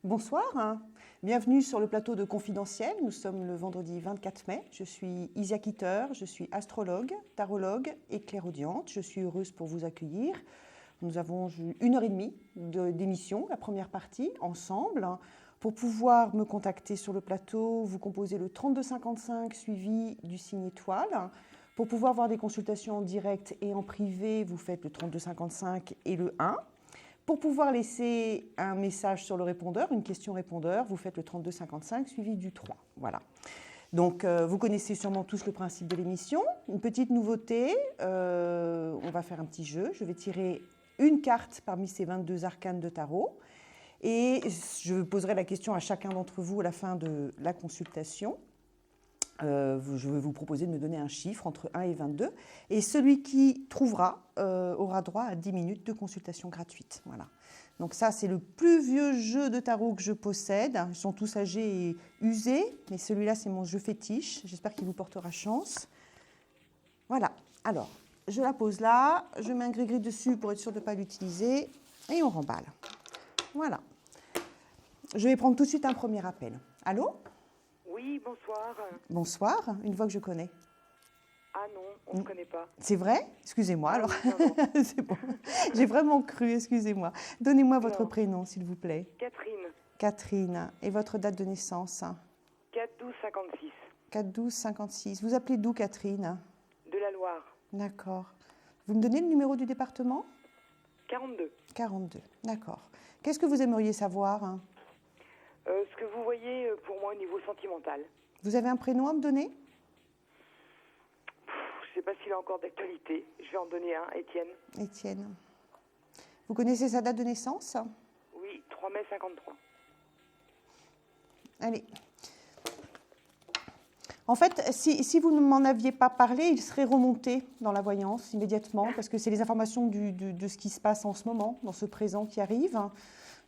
Bonsoir, bienvenue sur le plateau de Confidentiel. Nous sommes le vendredi 24 mai. Je suis Isia Kitter, je suis astrologue, tarologue et clairaudiente. Je suis heureuse pour vous accueillir. Nous avons 1h30 d'émission, la première partie, ensemble. Pour pouvoir me contacter sur le plateau, vous composez le 3255 suivi du signe étoile. Pour pouvoir voir des consultations en direct et en privé, vous faites le 3255 et le 1. Pour pouvoir laisser un message sur le répondeur, une question-répondeur, vous faites le 3255 suivi du 3. Voilà. Donc, vous connaissez sûrement tous le principe de l'émission. Une petite nouveauté, on va faire un petit jeu. Je vais tirer une carte parmi ces 22 arcanes de tarot. Et je poserai la question à chacun d'entre vous à la fin de la consultation. Je vais vous proposer de me donner un chiffre entre 1 et 22. Et celui qui trouvera aura droit à 10 minutes de consultation gratuite. Voilà. Donc ça, c'est le plus vieux jeu de tarot que je possède. Ils sont tous âgés et usés, mais celui-là, c'est mon jeu fétiche. J'espère qu'il vous portera chance. Voilà. Alors, je la pose là. Je mets un gris-gris dessus pour être sûr de ne pas l'utiliser. Et on remballe. Voilà. Je vais prendre tout de suite un premier appel. Allô ? Oui, bonsoir. Bonsoir, une voix que je connais. Ah non, on ne se connaît pas. C'est vrai ? Excusez-moi, alors. Non. C'est bon. J'ai vraiment cru, excusez-moi. Donnez-moi votre prénom, s'il vous plaît. Catherine. Catherine. Et votre date de naissance ? 4-12-56. 4-12-56. Vous appelez d'où, Catherine ? De la Loire. D'accord. Vous me donnez le numéro du département ? 42. 42, d'accord. Qu'est-ce que vous aimeriez savoir ? Ce que vous voyez pour moi au niveau sentimental. Vous avez un prénom à me donner ? Je ne sais pas s'il est encore d'actualité. Je vais en donner un, Étienne. Étienne. Vous connaissez sa date de naissance ? Oui, 3 mai 53. Allez. En fait, si vous ne m'en aviez pas parlé, il serait remonté dans la voyance immédiatement, parce que c'est les informations de ce qui se passe en ce moment, dans ce présent qui arrive.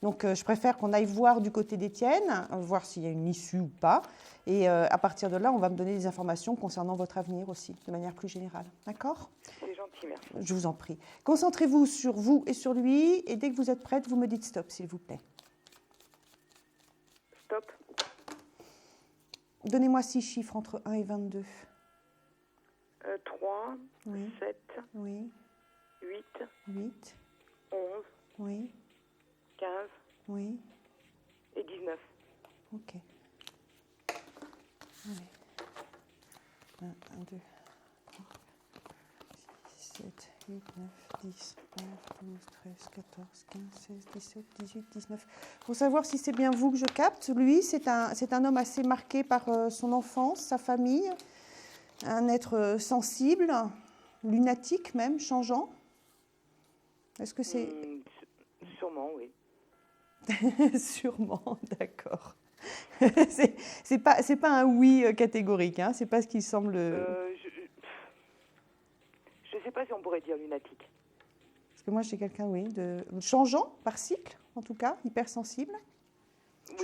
Donc, je préfère qu'on aille voir du côté d'Étienne, voir s'il y a une issue ou pas. Et à partir de là, on va me donner des informations concernant votre avenir aussi, de manière plus générale. D'accord ? C'est gentil, merci. Je vous en prie. Concentrez-vous sur vous et sur lui. Et dès que vous êtes prête, vous me dites stop, s'il vous plaît. Stop. Donnez-moi 6 chiffres entre 1 et 22. 3, Oui. 7, Oui, 8, 8, 11, oui, 15 oui. et 19. Ok. Allez. 1, 2, 3, 6, 7, 8, 9, 10, 11, 12, 13, 14, 15, 16, 17, 18, 19. Il faut savoir si c'est bien vous que je capte. Lui, c'est un homme assez marqué par son enfance, sa famille, un être sensible, lunatique même, changeant. Est-ce que c'est... Sûrement, oui. Sûrement, d'accord. c'est pas un oui catégorique, hein, c'est pas ce qui semble... Je ne sais pas si on pourrait dire lunatique. Parce que moi, j'ai quelqu'un, oui, de changeant par cycle, en tout cas, hypersensible.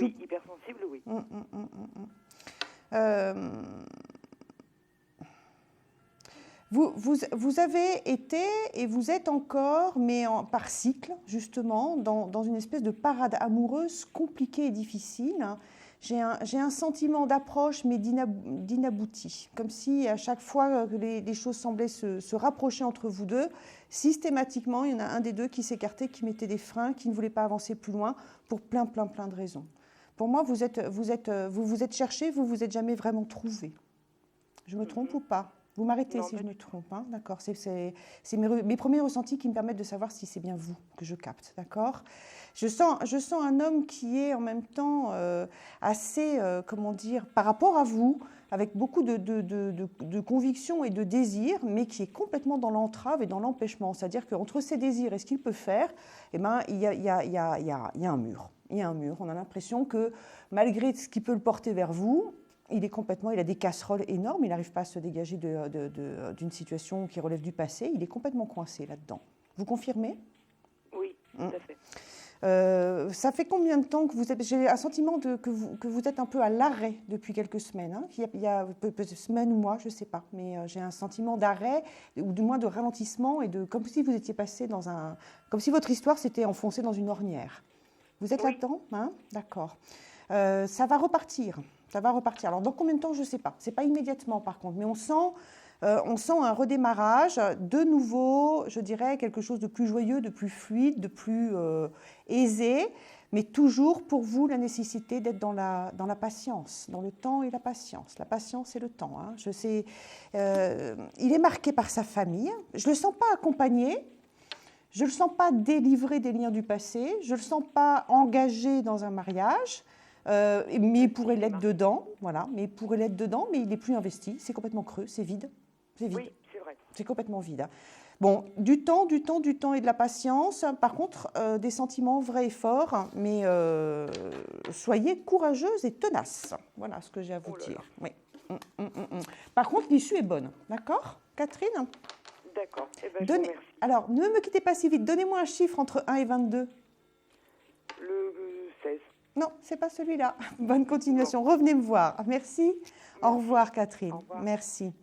Oui, hypersensible, oui. Vous avez été et vous êtes encore, mais par cycle, justement, dans une espèce de parade amoureuse compliquée et difficile. Hein. J'ai un sentiment d'approche, mais d'inabouti. Comme si, à chaque fois que les choses semblaient se rapprocher entre vous deux, systématiquement, il y en a un des deux qui s'écartait, qui mettait des freins, qui ne voulait pas avancer plus loin, pour plein de raisons. Pour moi, vous vous êtes cherché, vous vous êtes jamais vraiment trouvé. Je me trompe ou pas ? Vous m'arrêtez si je me trompe, hein, d'accord. C'est mes premiers ressentis qui me permettent de savoir si c'est bien vous que je capte, d'accord. Je sens un homme qui est en même temps assez, comment dire, par rapport à vous, avec beaucoup de conviction et de désir, mais qui est complètement dans l'entrave et dans l'empêchement. C'est-à-dire qu'entre ses désirs et ce qu'il peut faire, eh ben, il y a un mur. Il y a un mur. On a l'impression que malgré ce qui peut le porter vers vous, il a des casseroles énormes, il n'arrive pas à se dégager d'une situation qui relève du passé, il est complètement coincé là-dedans. Vous confirmez ? Oui, tout à fait. Ça fait combien de temps que vous êtes... J'ai un sentiment que vous êtes un peu à l'arrêt depuis quelques semaines. Hein, il y a peut-être semaines ou mois, je ne sais pas, mais j'ai un sentiment d'arrêt, ou du moins de ralentissement, et comme si vous étiez passé comme si votre histoire s'était enfoncée dans une ornière. Vous êtes Oui. là-dedans, hein? D'accord. Ça va repartir. Ça va repartir. Alors, dans combien de temps, je ne sais pas. Ce n'est pas immédiatement, par contre. Mais on sent un redémarrage, de nouveau, je dirais, quelque chose de plus joyeux, de plus fluide, de plus aisé, mais toujours pour vous la nécessité d'être dans la patience, dans le temps et la patience. La patience et le temps. Hein. Je sais, il est marqué par sa famille. Je ne le sens pas accompagné. Je ne le sens pas délivré des liens du passé. Je ne le sens pas engagé dans un mariage. Mais il pourrait l'être dedans, voilà. Mais il pourrait l'être dedans, mais il n'est plus investi. C'est complètement creux, c'est vide. C'est vide. Oui, c'est vrai. C'est complètement vide. Hein. Bon, du temps et de la patience. Par contre, des sentiments vrais et forts, mais soyez courageuse et tenace. Voilà ce que j'ai à vous dire. Oui. Par contre, l'issue est bonne. D'accord, Catherine? D'accord. Eh ben, je vous remercie. Alors, ne me quittez pas si vite. Donnez-moi un chiffre entre 1 et 22. Le 16. Non, c'est pas celui-là. Bonne continuation. Revenez me voir. Merci. Au revoir, Catherine. Au revoir. Merci.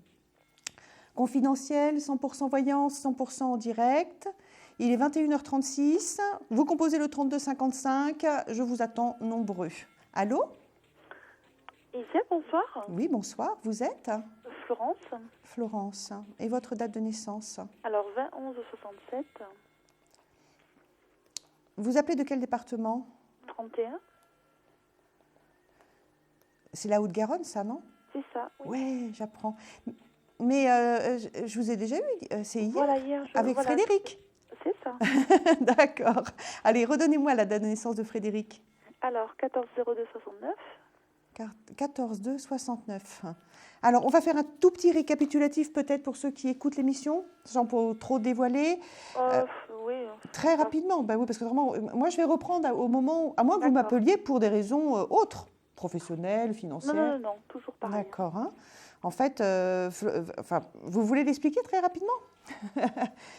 Confidentiel, 100% voyance, 100% en direct. Il est 21h36. Vous composez le 3255. Je vous attends nombreux. Allô? Isia, bonsoir. Oui, bonsoir. Vous êtes? Florence. Florence. Et votre date de naissance? Alors, 20-11-67. Vous appelez de quel département? 31. C'est la Haute-Garonne, ça, non? C'est ça, oui. Ouais, j'apprends. Mais je vous ai déjà eu, c'est hier, Voilà, hier. avec voilà, Frédéric. C'est ça. D'accord. Allez, redonnez-moi la date de naissance de Frédéric. Alors, 14-02-69. 14-2-69. Alors, on va faire un tout petit récapitulatif peut-être pour ceux qui écoutent l'émission, sans pour trop dévoiler. Oui. Très rapidement, bah oui, parce que vraiment, moi je vais reprendre au moment, à moins que vous D'accord. m'appeliez pour des raisons autres, professionnelles, financières. Non, toujours pareil. D'accord. Hein. En fait, vous voulez l'expliquer très rapidement?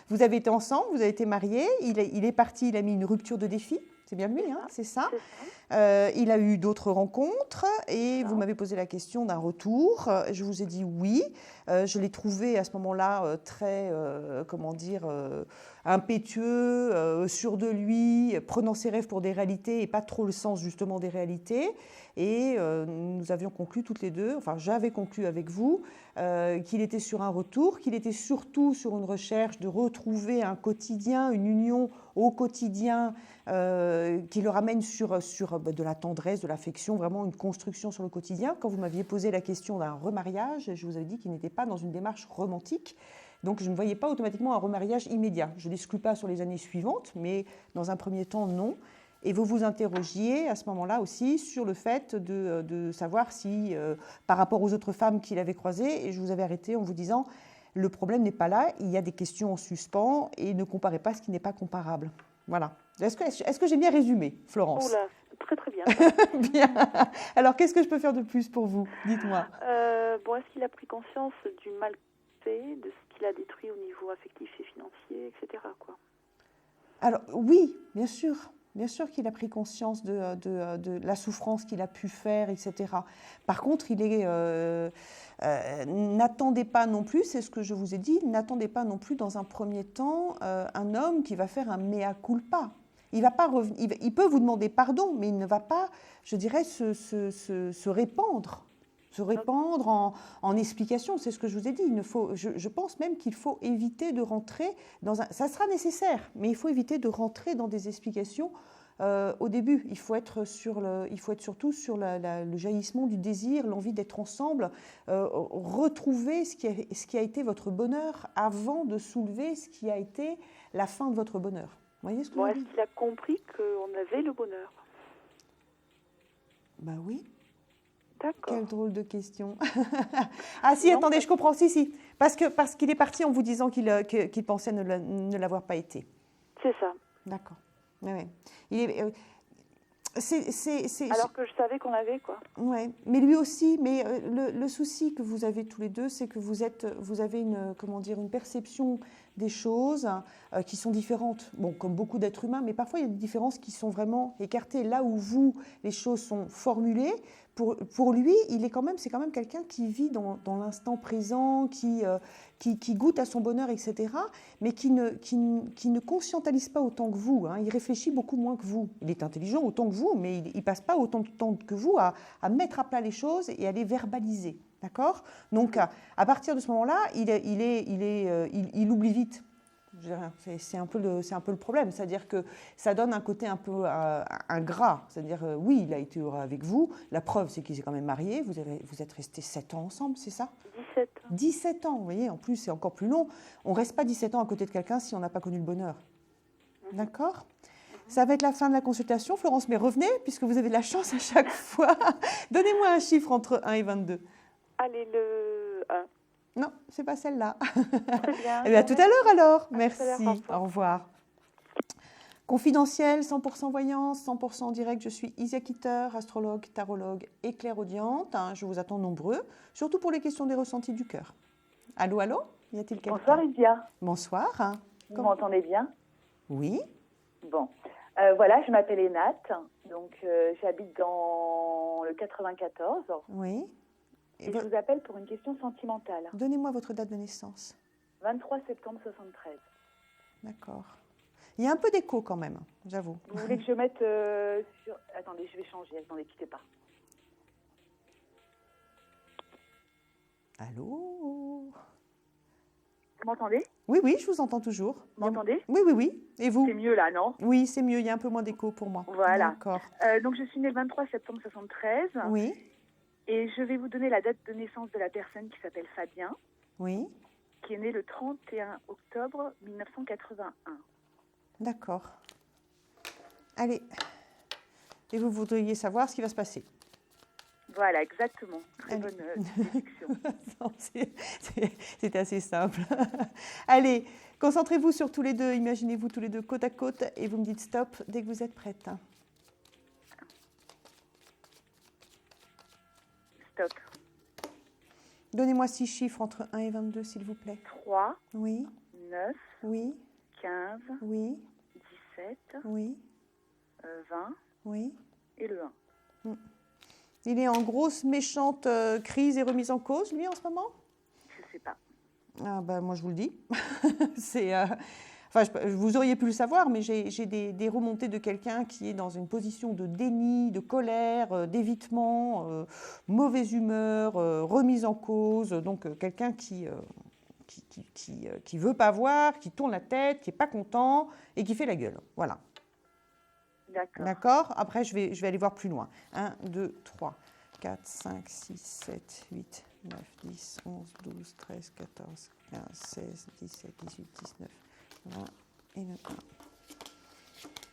Vous avez été ensemble, vous avez été mariés, il est parti, il a mis une rupture de défi, c'est bien lui, hein, c'est ça. C'est ça. Il a eu d'autres rencontres et Ça. vous m'avez posé la question d'un retour. Je vous ai dit oui. Je l'ai trouvé à ce moment-là très, impétueux, sûr de lui, prenant ses rêves pour des réalités et pas trop le sens justement des réalités. Et nous avions conclu toutes les deux, enfin j'avais conclu avec vous, qu'il était sur un retour, qu'il était surtout sur une recherche de retrouver un quotidien, une union au quotidien qui le ramène sur de la tendresse, de l'affection, vraiment une construction sur le quotidien. Quand vous m'aviez posé la question d'un remariage, je vous avais dit qu'il n'était pas dans une démarche romantique. Donc je ne voyais pas automatiquement un remariage immédiat. Je ne l'exclus pas sur les années suivantes, mais dans un premier temps, non. Et vous vous interrogiez à ce moment-là aussi sur le fait de savoir si, par rapport aux autres femmes qu'il avait croisées, et je vous avais arrêté en vous disant, le problème n'est pas là, il y a des questions en suspens et ne comparez pas ce qui n'est pas comparable. Voilà. Est-ce que j'ai bien résumé, Florence? Oula, très très bien. Bien. Alors, qu'est-ce que je peux faire de plus pour vous? Dites-moi. Bon, est-ce qu'il a pris conscience du mal fait, de ce qu'il a détruit au niveau affectif et financier, etc. quoi. Alors, oui, bien sûr. Bien sûr qu'il a pris conscience de la souffrance qu'il a pu faire, etc. Par contre, n'attendez pas non plus, c'est ce que je vous ai dit, n'attendez pas non plus dans un premier temps un homme qui va faire un mea culpa. Il va pas il peut vous demander pardon, mais il ne va pas, je dirais, se répandre. Se répandre en explications, c'est ce que je vous ai dit. Je pense même qu'il faut éviter de rentrer dans un... Ça sera nécessaire, mais il faut éviter de rentrer dans des explications au début. Il faut être surtout sur le jaillissement du désir, l'envie d'être ensemble, retrouver ce qui a été votre bonheur avant de soulever ce qui a été la fin de votre bonheur. Vous voyez ce que je veux dire ? Est-ce qu'il a compris qu'on avait le bonheur? Ben oui. D'accord. Quelle drôle de question. Ah si, Non, attendez, je comprends. Si. Parce qu'il est parti en vous disant qu'il pensait ne l'avoir pas été. C'est ça. D'accord. Ouais. Alors que je savais qu'on l'avait, quoi. Ouais. Mais lui aussi. Mais le souci que vous avez tous les deux, c'est que vous avez une perception des choses qui sont différentes. Bon, comme beaucoup d'êtres humains, mais parfois il y a des différences qui sont vraiment écartées. Là où vous, les choses sont formulées, pour lui, c'est quand même quelqu'un qui vit dans l'instant présent, qui goûte à son bonheur, etc., mais qui ne conscientalise pas autant que vous. Hein. Il réfléchit beaucoup moins que vous. Il est intelligent autant que vous, mais il ne passe pas autant de temps que vous à mettre à plat les choses et à les verbaliser. D'accord ? Donc, à partir de ce moment-là, il oublie vite. C'est un peu le problème, c'est-à-dire que ça donne un côté un peu ingrat, c'est-à-dire oui, il a été heureux avec vous, la preuve c'est qu'il s'est quand même marié, vous êtes restés 7 ans ensemble, c'est ça ? 17 ans. 17 ans, vous voyez, en plus c'est encore plus long, on ne reste pas 17 ans à côté de quelqu'un si on n'a pas connu le bonheur. D'accord ? Ça va être la fin de la consultation, Florence, mais revenez, puisque vous avez de la chance à chaque fois. Donnez-moi un chiffre entre 1 et 22. Allez, le 1. Non, c'est pas celle-là. Très bien. Eh bien, à tout à l'heure alors. Merci. tout à l'heure, Au revoir. Confidentiel, 100% voyance, 100% direct. Je suis Isia Kitter, astrologue, tarologue et clairaudiente. Je vous attends nombreux, surtout pour les questions des ressentis du cœur. Allô, allô ? Y a-t-il quelqu'un ? Bonsoir Isia. Bonsoir. Vous m'entendez bien ? Oui. Bon. Voilà, je m'appelle Enat. Donc, j'habite dans le 94. Oui. Et je vous appelle pour une question sentimentale. Donnez-moi votre date de naissance. 23 septembre 73. D'accord. Il y a un peu d'écho quand même, j'avoue. Vous voulez que je mette sur... Attendez, je vais changer. Attendez, quittez pas. Allô ? Vous m'entendez ? Oui, oui, je vous entends toujours. Vous m'entendez ? Oui, oui, oui. Et vous ? C'est mieux là, non ? Oui, c'est mieux. Il y a un peu moins d'écho pour moi. Voilà. D'accord. Donc, je suis née le 23 septembre 73. Oui. Et je vais vous donner la date de naissance de la personne qui s'appelle Fabien, Oui. qui est né le 31 octobre 1981. D'accord. Allez. Et vous voudriez savoir ce qui va se passer. Voilà, exactement. Très Allez. bonne déduction. Non, c'est assez simple. Allez, concentrez-vous sur tous les deux. Imaginez-vous tous les deux côte à côte et vous me dites stop dès que vous êtes prête. Stop. Donnez-moi 6 chiffres entre 1 et 22, s'il vous plaît. 3, Oui, 9, oui, 15, oui, 17, oui, 20 oui. et le 1. Il est en grosse méchante crise et remise en cause, lui, en ce moment ? Je ne sais pas. Ah ben, moi, je vous le dis. Vous auriez pu le savoir, mais j'ai des remontées de quelqu'un qui est dans une position de déni, de colère, d'évitement, mauvaise humeur, remise en cause. Donc, quelqu'un qui veut pas voir, qui tourne la tête, qui n'est pas content et qui fait la gueule. Voilà. D'accord. D'accord ? Après, je vais aller voir plus loin. 1, 2, 3, 4, 5, 6, 7, 8, 9, 10, 11, 12, 13, 14, 15, 16, 17, 18, 19, 20 et 21.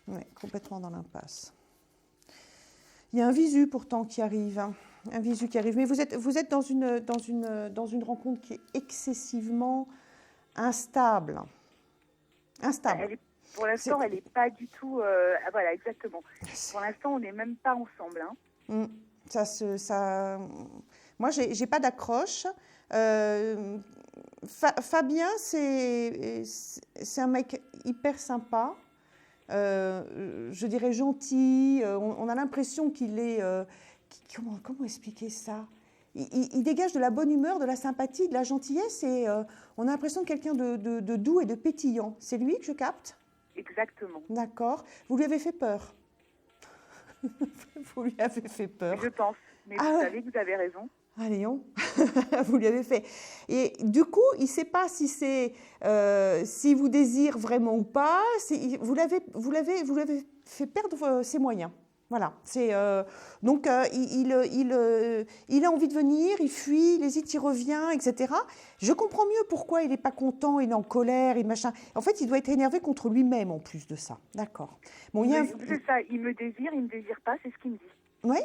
Oui, complètement dans l'impasse. Il y a un visu pourtant qui arrive. Un visu qui arrive. Mais vous êtes dans une rencontre qui est excessivement instable. Instable. Pour l'instant, elle n'est pas du tout... voilà, exactement. Pour l'instant, on n'est même pas ensemble. Hein. Moi, j'ai pas d'accroche. Fabien, c'est un mec hyper sympa, je dirais gentil. On a l'impression qu'il est... comment expliquer ça ? Il dégage de la bonne humeur, de la sympathie, de la gentillesse et on a l'impression de quelqu'un de doux et de pétillant. C'est lui que je capte ? Exactement. D'accord. Vous lui avez fait peur ? Vous lui avez fait peur. Je pense. Mais vous savez que vous avez raison. Ah, Léon, vous lui avez fait. Et du coup, il ne sait pas si c'est si vous désire vraiment ou pas. Vous l'avez fait perdre ses moyens. Voilà. Donc, il a envie de venir, il fuit, il hésite, il revient, etc. Je comprends mieux pourquoi il n'est pas content, il est en colère, et machin. En fait, il doit être énervé contre lui-même en plus de ça. D'accord. Bon, c'est ça, il me désire pas, c'est ce qu'il me dit. Oui,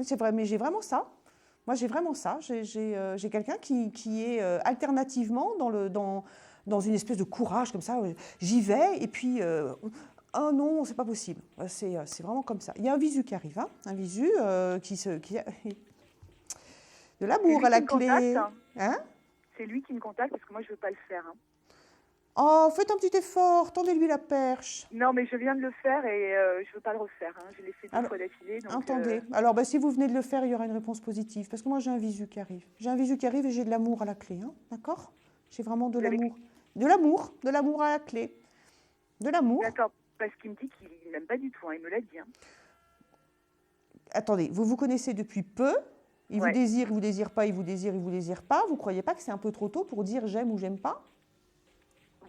c'est vrai, mais j'ai vraiment ça. Moi, j'ai vraiment ça. J'ai quelqu'un qui est alternativement dans une espèce de courage comme ça. J'y vais et puis... oh non, c'est pas possible. C'est vraiment comme ça. Il y a un visu qui arrive, hein, un visu qui a de l'amour à la clé. Hein, c'est lui qui me contacte parce que moi je veux pas le faire. Hein. Oh, faites un petit effort, tendez-lui la perche. Non, mais je viens de le faire et je ne veux pas le refaire. Hein. Je l'ai fait 2 Alors, fois d'affilée. Donc, Entendez. Alors, si vous venez de le faire, il y aura une réponse positive. Parce que moi, j'ai un visu qui arrive. J'ai un visu qui arrive et j'ai de l'amour à la clé. Hein, d'accord? J'ai vraiment de Vous avez- l'amour. De l'amour à la clé. De l'amour. D'accord, parce qu'il me dit qu'il n'aime pas du tout. Hein. Il me l'a dit. Hein. Attendez, vous vous connaissez depuis peu. Il Ouais. vous désire pas, il vous désire pas. Vous croyez pas que c'est un peu trop tôt pour dire j'aime ou j'aime pas?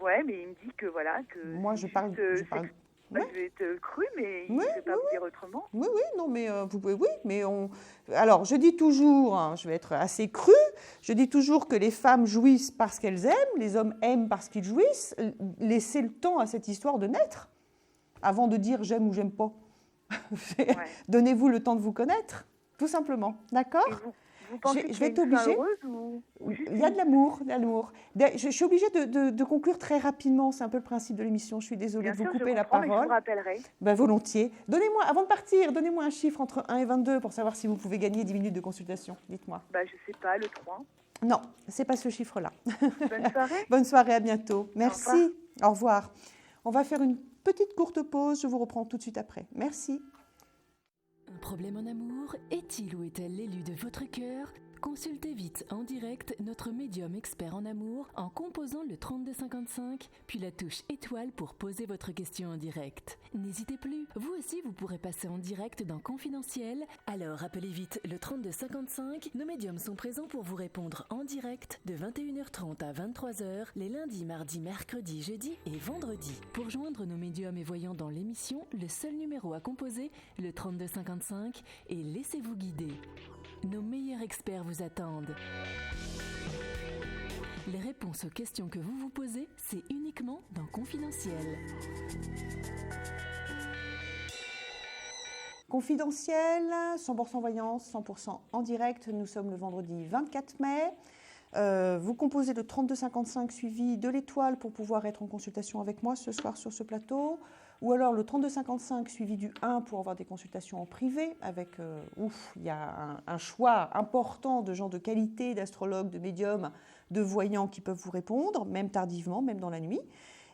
Ouais, mais il me dit que voilà. Que Moi, c'est je parle. juste, Je parle... bah, Ouais. je vais être cru, mais il ne Ouais, peut pas vous dire autrement. Oui, non, mais vous pouvez, oui, mais on. Alors, je dis toujours, hein, je vais être assez crue, je dis toujours que les femmes jouissent parce qu'elles aiment, les hommes aiment parce qu'ils jouissent. Laissez le temps à cette histoire de naître avant de dire j'aime ou j'aime pas. Ouais. Donnez-vous le temps de vous connaître, tout simplement, d'accord? Et vous pensez je qu'il vais y a être une fin obligée. heureuse ou juste Il y a de l'amour, de l'amour. Je suis obligée de conclure très rapidement, c'est un peu le principe de l'émission. Je suis désolée Bien de vous sûr, couper je la comprends, mais je parole. vous rappellerai. Ben, volontiers. Donnez-moi, avant de partir, donnez-moi un chiffre entre 1 et 22 pour savoir si vous pouvez gagner 10 minutes de consultation. Dites-moi. Bah, je sais pas, le 3. Non, c'est pas ce chiffre-là. Bonne soirée. Bonne soirée, à bientôt. Merci. Au revoir. On va faire une petite courte pause. Je vous reprends tout de suite après. Merci. Un problème en amour? Est-il ou est-elle l'élu de votre cœur? Consultez vite en direct notre médium expert en amour en composant le 3255, puis la touche étoile pour poser votre question en direct. N'hésitez plus, vous aussi vous pourrez passer en direct dans Confidentiel, alors appelez vite le 3255, nos médiums sont présents pour vous répondre en direct de 21h30 à 23h les lundis, mardis, mercredis, jeudis et vendredis. Pour joindre nos médiums et voyants dans l'émission, le seul numéro à composer, le 3255, et laissez-vous guider. Nos meilleurs experts vous attendent. Les réponses aux questions que vous vous posez, c'est uniquement dans Confidentiel. Confidentiel, 100% voyance, 100% en direct. Nous sommes le vendredi 24 mai. Vous composez le 3255 suivi de l'étoile pour pouvoir être en consultation avec moi ce soir sur ce plateau. Ou alors le 3255 suivi du 1 pour avoir des consultations en privé avec, il y a un choix important de gens de qualité, d'astrologues, de médiums, de voyants qui peuvent vous répondre, même tardivement, même dans la nuit.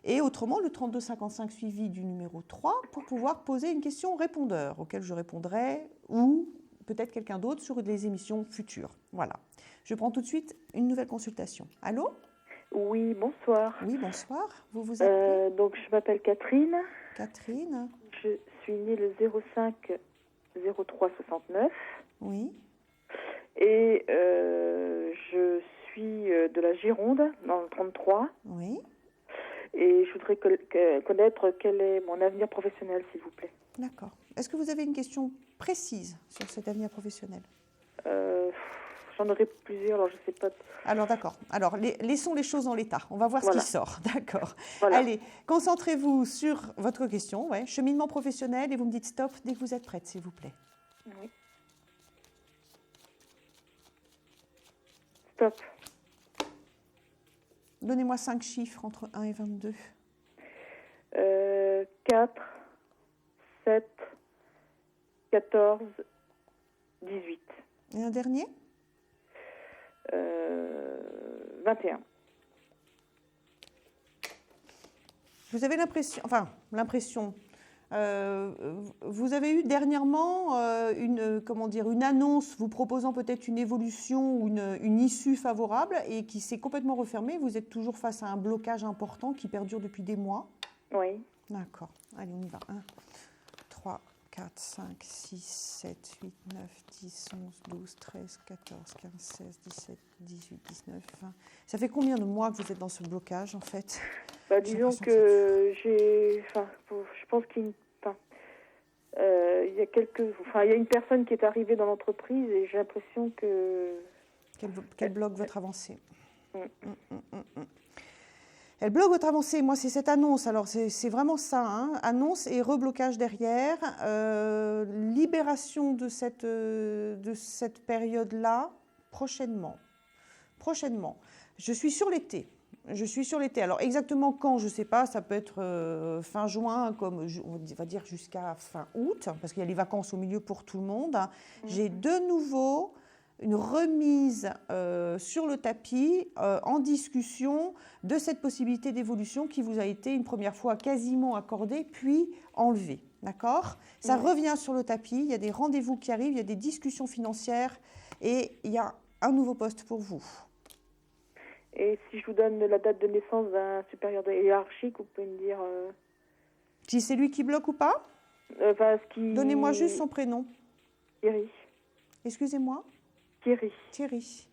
Et autrement, le 3255 suivi du numéro 3 pour pouvoir poser une question répondeur auquel je répondrai ou peut-être quelqu'un d'autre sur des émissions futures. Voilà. Je prends tout de suite une nouvelle consultation. Allô ? Oui, bonsoir. Oui, bonsoir. Vous vous appelez Donc, je m'appelle Catherine. Catherine. Je suis née le 05 03 69. Oui. Et je suis de la Gironde, dans le 33. Oui. Et je voudrais connaître quel est mon avenir professionnel, s'il vous plaît. D'accord. Est-ce que vous avez une question précise sur cet avenir professionnel ? J'en aurai plusieurs, alors je ne sais pas. Alors d'accord. Alors laissons les choses en l'état. On va voir Voilà. ce qui sort. D'accord. Voilà. Allez, concentrez-vous sur votre question. Ouais. Cheminement professionnel et vous me dites stop dès que vous êtes prête, s'il vous plaît. Oui. Stop. Donnez-moi 5 chiffres entre 1 et 22. 4, 7, 14, 18. Et un dernier ? 21. Vous avez l'impression, vous avez eu dernièrement une annonce vous proposant peut-être une évolution ou une issue favorable et qui s'est complètement refermée. Vous êtes toujours face à un blocage important qui perdure depuis des mois. Oui. D'accord. Allez, on y va. 1, 3, 4, 5, 6, 7, 8, 9, 10, 11, 12, 13, 14, 15, 16, 17, 18, 19, 20. Ça fait combien de mois que vous êtes dans ce blocage, en fait ? Disons que je pense qu'il y a une personne qui est arrivée dans l'entreprise et j'ai l'impression que... Qu'elle bloque votre avancée. Elle bloque votre avancée. Moi, c'est cette annonce. Alors, c'est vraiment ça. Hein. Annonce et reblocage derrière. Libération de cette période-là prochainement. Je suis sur l'été. Alors, exactement quand, je ne sais pas. Ça peut être fin juin, comme on va dire jusqu'à fin août, parce qu'il y a les vacances au milieu pour tout le monde. J'ai de nouveau une remise sur le tapis en discussion de cette possibilité d'évolution qui vous a été une première fois quasiment accordée, puis enlevée. D'accord ? Ça revient sur le tapis, il y a des rendez-vous qui arrivent, il y a des discussions financières et il y a un nouveau poste pour vous. Et si je vous donne la date de naissance d'un supérieur hiérarchique, vous pouvez me dire... Si c'est lui qui bloque ou pas ? Donnez-moi juste son prénom. Thierry. Excusez-moi ? Thierry. Thierry.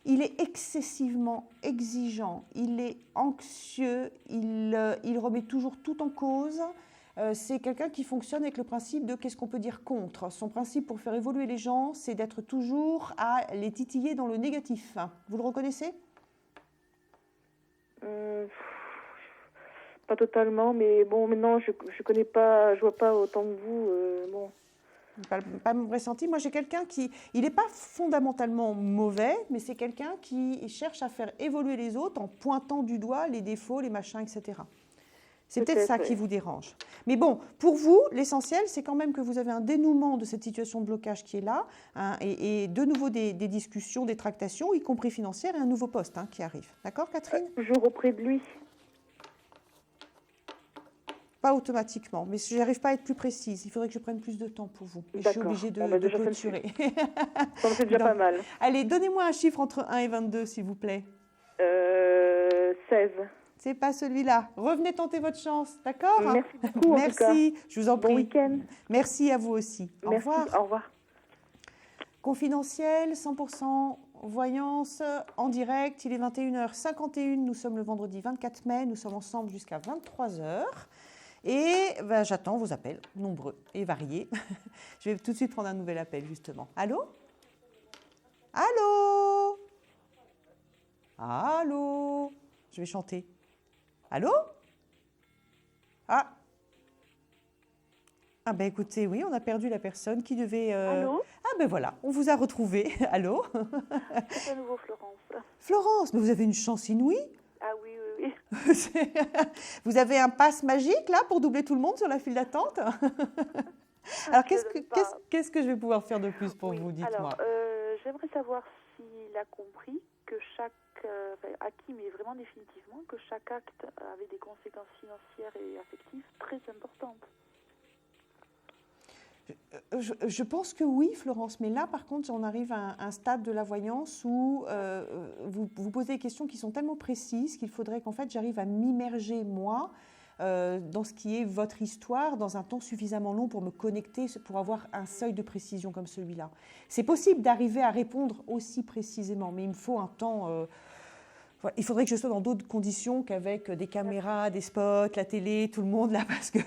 Il est excessivement exigeant, il est anxieux, il remet toujours tout en cause. C'est quelqu'un qui fonctionne avec le principe de qu'est-ce qu'on peut dire contre. Son principe pour faire évoluer les gens, c'est d'être toujours à les titiller dans le négatif. Vous le reconnaissez ? Pas totalement, mais bon, maintenant je connais pas, je vois pas autant que vous. Bon. Pas mon ressenti. Moi, j'ai quelqu'un qui, il n'est pas fondamentalement mauvais, mais c'est quelqu'un qui cherche à faire évoluer les autres en pointant du doigt les défauts, les machins, etc. C'est peut-être ça qui vous dérange. Mais bon, pour vous, l'essentiel, c'est quand même que vous avez un dénouement de cette situation de blocage qui est là, hein, et de nouveau des discussions, des tractations, y compris financières, et un nouveau poste qui arrive. D'accord, Catherine ? Toujours auprès de lui. Pas automatiquement, mais je n'arrive pas à être plus précise. Il faudrait que je prenne plus de temps pour vous. Et je suis obligée de clôturer. Ça me fait déjà pas mal. Allez, donnez-moi un chiffre entre 1 et 22, s'il vous plaît. 16. C'est pas celui-là. Revenez tenter votre chance, d'accord ? Merci beaucoup, en tout cas. Merci, je vous en prie. Bon week-end. Merci à vous aussi. Au Merci, revoir. au revoir. Confidentiel, 100% voyance en direct. Il est 21h51. Nous sommes le vendredi 24 mai. Nous sommes ensemble jusqu'à 23h. Et j'attends vos appels, nombreux et variés. Je vais tout de suite prendre un nouvel appel, justement. Allô ? Allô ? Allô ? Je vais chanter. Allô ? Ah ben écoutez, oui, on a perdu la personne qui devait... Allô ? Ah ben voilà, on vous a retrouvé. Allô ? C'est à nouveau Florence. Florence, mais vous avez une chance inouïe. Ah oui, oui, oui. Vous avez un pass magique, là, pour doubler tout le monde sur la file d'attente. Alors, qu'est-ce que je vais pouvoir faire de plus pour vous, dites-moi. Alors, j'aimerais savoir s'il a compris que acquis, mais vraiment définitivement, que chaque acte avait des conséquences financières et affectives très importantes. Je pense que oui, Florence, mais là, par contre, on arrive à un stade de la voyance où vous posez des questions qui sont tellement précises qu'il faudrait qu'en fait, j'arrive à m'immerger, moi, dans ce qui est votre histoire, dans un temps suffisamment long pour me connecter, pour avoir un seuil de précision comme celui-là. C'est possible d'arriver à répondre aussi précisément, mais il me faut un temps... il faudrait que je sois dans d'autres conditions qu'avec des caméras, des spots, la télé, tout le monde, là, parce que...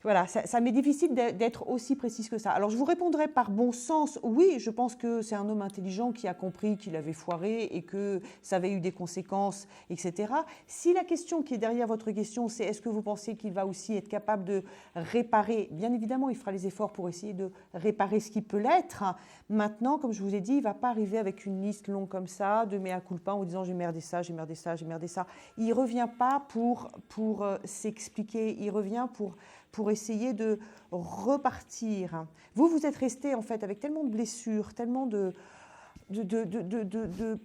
Voilà, ça m'est difficile d'être aussi précise que ça. Alors, je vous répondrai par bon sens. Oui, je pense que c'est un homme intelligent qui a compris qu'il avait foiré et que ça avait eu des conséquences, etc. Si la question qui est derrière votre question, c'est est-ce que vous pensez qu'il va aussi être capable de réparer ? Bien évidemment, il fera les efforts pour essayer de réparer ce qui peut l'être. Maintenant, comme je vous ai dit, il ne va pas arriver avec une liste longue comme ça, de mea culpa, en vous disant j'ai merdé ça, j'ai merdé ça, j'ai merdé ça. Il ne revient pas pour s'expliquer, il revient pour essayer de repartir. Vous êtes resté en fait avec tellement de blessures, tellement de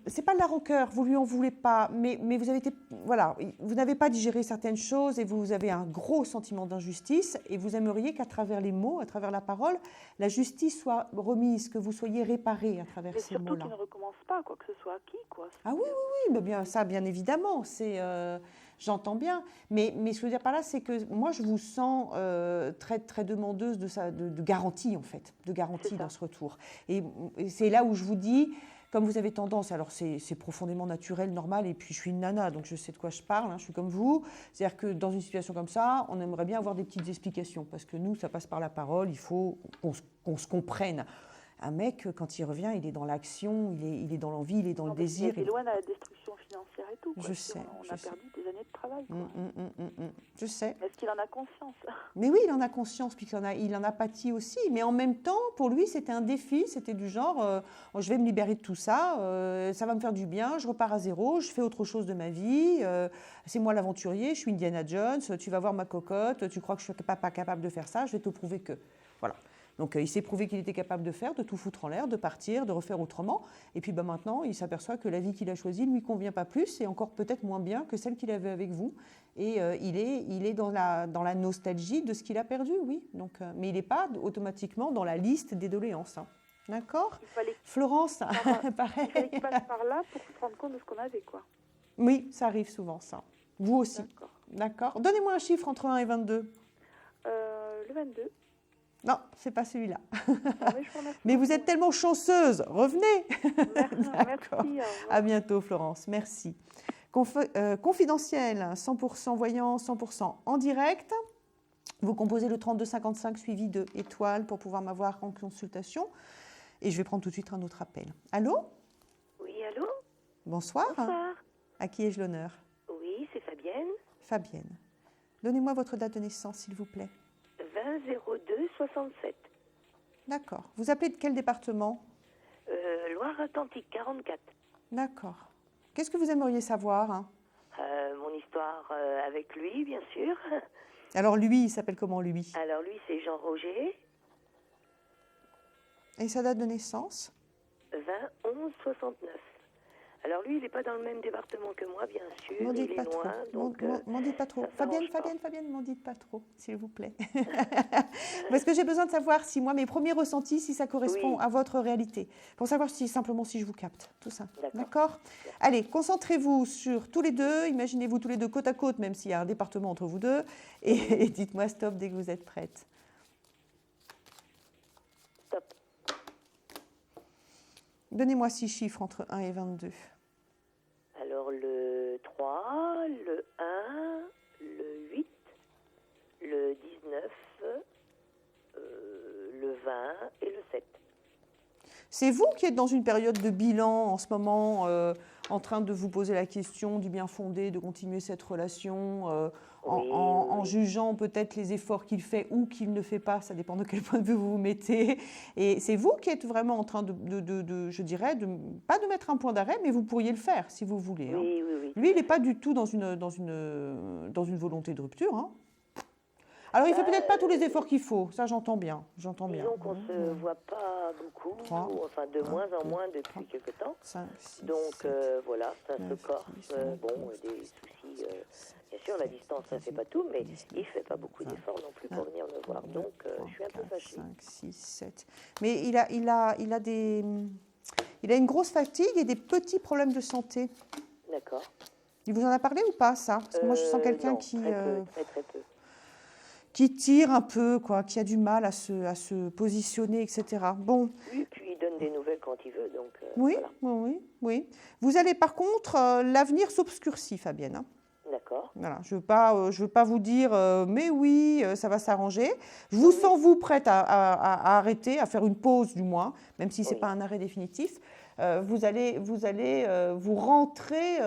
c'est pas de la rancœur, vous lui en voulez pas, mais vous avez été, voilà, vous n'avez pas digéré certaines choses et vous avez un gros sentiment d'injustice et vous aimeriez qu'à travers les mots, à travers la parole, la justice soit remise, que vous soyez réparé à travers ces mots-là. Mais surtout qu'il ne recommence pas, quoi que ce soit acquis, quoi. Ah oui, bien ça, bien évidemment, c'est... J'entends bien, mais ce que je veux dire par là, c'est que moi, je vous sens très, très demandeuse de garantie, en fait, de garantie dans ce retour. Et c'est là où je vous dis, comme vous avez tendance, alors c'est profondément naturel, normal, et puis je suis une nana, donc je sais de quoi je parle, je suis comme vous, c'est-à-dire que dans une situation comme ça, on aimerait bien avoir des petites explications, parce que nous, ça passe par la parole, il faut qu'on se comprenne. Un mec, quand il revient, il est dans l'action, il est dans l'envie, il est dans le Il désir. était loin de la destruction financière et tout. Quoi. Je sais, On je a sais. perdu des années de travail. Quoi. Je sais. Est-ce qu'il en a conscience? Mais oui, il en a conscience, puis il en a pâti aussi. Mais en même temps, pour lui, c'était un défi. C'était du genre, je vais me libérer de tout ça, ça va me faire du bien, je repars à zéro, je fais autre chose de ma vie. C'est moi l'aventurier, je suis Indiana Jones, tu vas voir ma cocotte, tu crois que je ne suis pas capable de faire ça, je vais te prouver que. Voilà. Donc il s'est prouvé qu'il était capable de faire, de tout foutre en l'air, de partir, de refaire autrement. Et puis maintenant, il s'aperçoit que la vie qu'il a choisie ne lui convient pas plus et encore peut-être moins bien que celle qu'il avait avec vous. Et il est dans la nostalgie de ce qu'il a perdu, oui. Donc, mais il n'est pas automatiquement dans la liste des doléances. Hein. D'accord ? Florence, pareil. Il fallait qu'il passe par là pour se rendre compte de ce qu'on avait, quoi. Oui, ça arrive souvent, ça. Vous aussi. D'accord. Donnez-moi un chiffre entre 1 et 22. Le 22. Non, c'est pas celui-là. Non, mais, je vous remercie. Mais vous êtes tellement chanceuse. Revenez. Merci. À bientôt, Florence. Merci. Confidentiel, 100% voyant, 100% en direct. Vous composez le 3255 suivi de étoile pour pouvoir m'avoir en consultation. Et je vais prendre tout de suite un autre appel. Allô ? Oui, allô ? Bonsoir. Bonsoir. À qui ai-je l'honneur ? Oui, c'est Fabienne. Fabienne. Donnez-moi votre date de naissance, s'il vous plaît. 20-02-67. D'accord. Vous appelez de quel département ? Loire-Atlantique, 44. D'accord. Qu'est-ce que vous aimeriez savoir, hein ? Mon histoire avec lui, bien sûr. Alors lui, il s'appelle comment, lui ? Alors lui, c'est Jean-Roger. Et sa date de naissance ? 20-11-69. Alors lui, il n'est pas dans le même département que moi, bien sûr. M'en dites il pas est trop. loin, donc M'en dites pas trop. ça Fabienne, s'arrange pas. m'en dites pas trop, s'il vous plaît. Parce que j'ai besoin de savoir si moi, mes premiers ressentis, si ça correspond à votre réalité. Pour savoir simplement si je vous capte, tout ça. D'accord ? Allez, concentrez-vous sur tous les deux. Imaginez-vous tous les deux côte à côte, même s'il y a un département entre vous deux. Et dites-moi stop dès que vous êtes prête. Stop. Donnez-moi 6 chiffres entre 1 et 22. Alors le 3, le 1, le 8, le 19, le 20 et le 7. C'est vous qui êtes dans une période de bilan en ce moment, en train de vous poser la question du bien fondé, de continuer cette relation, en jugeant peut-être les efforts qu'il fait ou qu'il ne fait pas, ça dépend de quel point de vue vous vous mettez. Et c'est vous qui êtes vraiment en train je dirais, pas de mettre un point d'arrêt, mais vous pourriez le faire si vous voulez. Hein. Oui, oui, oui. Lui, il n'est pas du tout dans une volonté de rupture. Hein. Alors, il ne fait peut-être pas tous les efforts qu'il faut, ça j'entends bien. Disons qu'on ne se voit pas beaucoup, enfin de moins en moins depuis quelque temps. 5, 6, donc 7, voilà, ça 9, se corse. 10, Bon, des soucis. Bien sûr, la distance, ça ne fait pas tout, mais il ne fait pas beaucoup d'efforts non plus pour venir me voir. Donc, je suis un peu fâchée. 5, 6, 7. Mais il a une grosse fatigue et des petits problèmes de santé. D'accord. Il vous en a parlé ou pas, ça ? Parce que moi, je sens quelqu'un non, qui... très peu. Qui tire un peu, quoi, qui a du mal à se positionner, etc. Bon. Oui, puis il donne des nouvelles quand il veut, donc oui, voilà. oui. Vous allez, par contre, l'avenir s'obscurcit, Fabienne. Hein. D'accord. Voilà, je veux pas vous dire, mais oui, ça va s'arranger. Je vous sens, vous, prête à arrêter, à faire une pause, du moins, même si ce n'est pas un arrêt définitif. Vous allez vous rentrer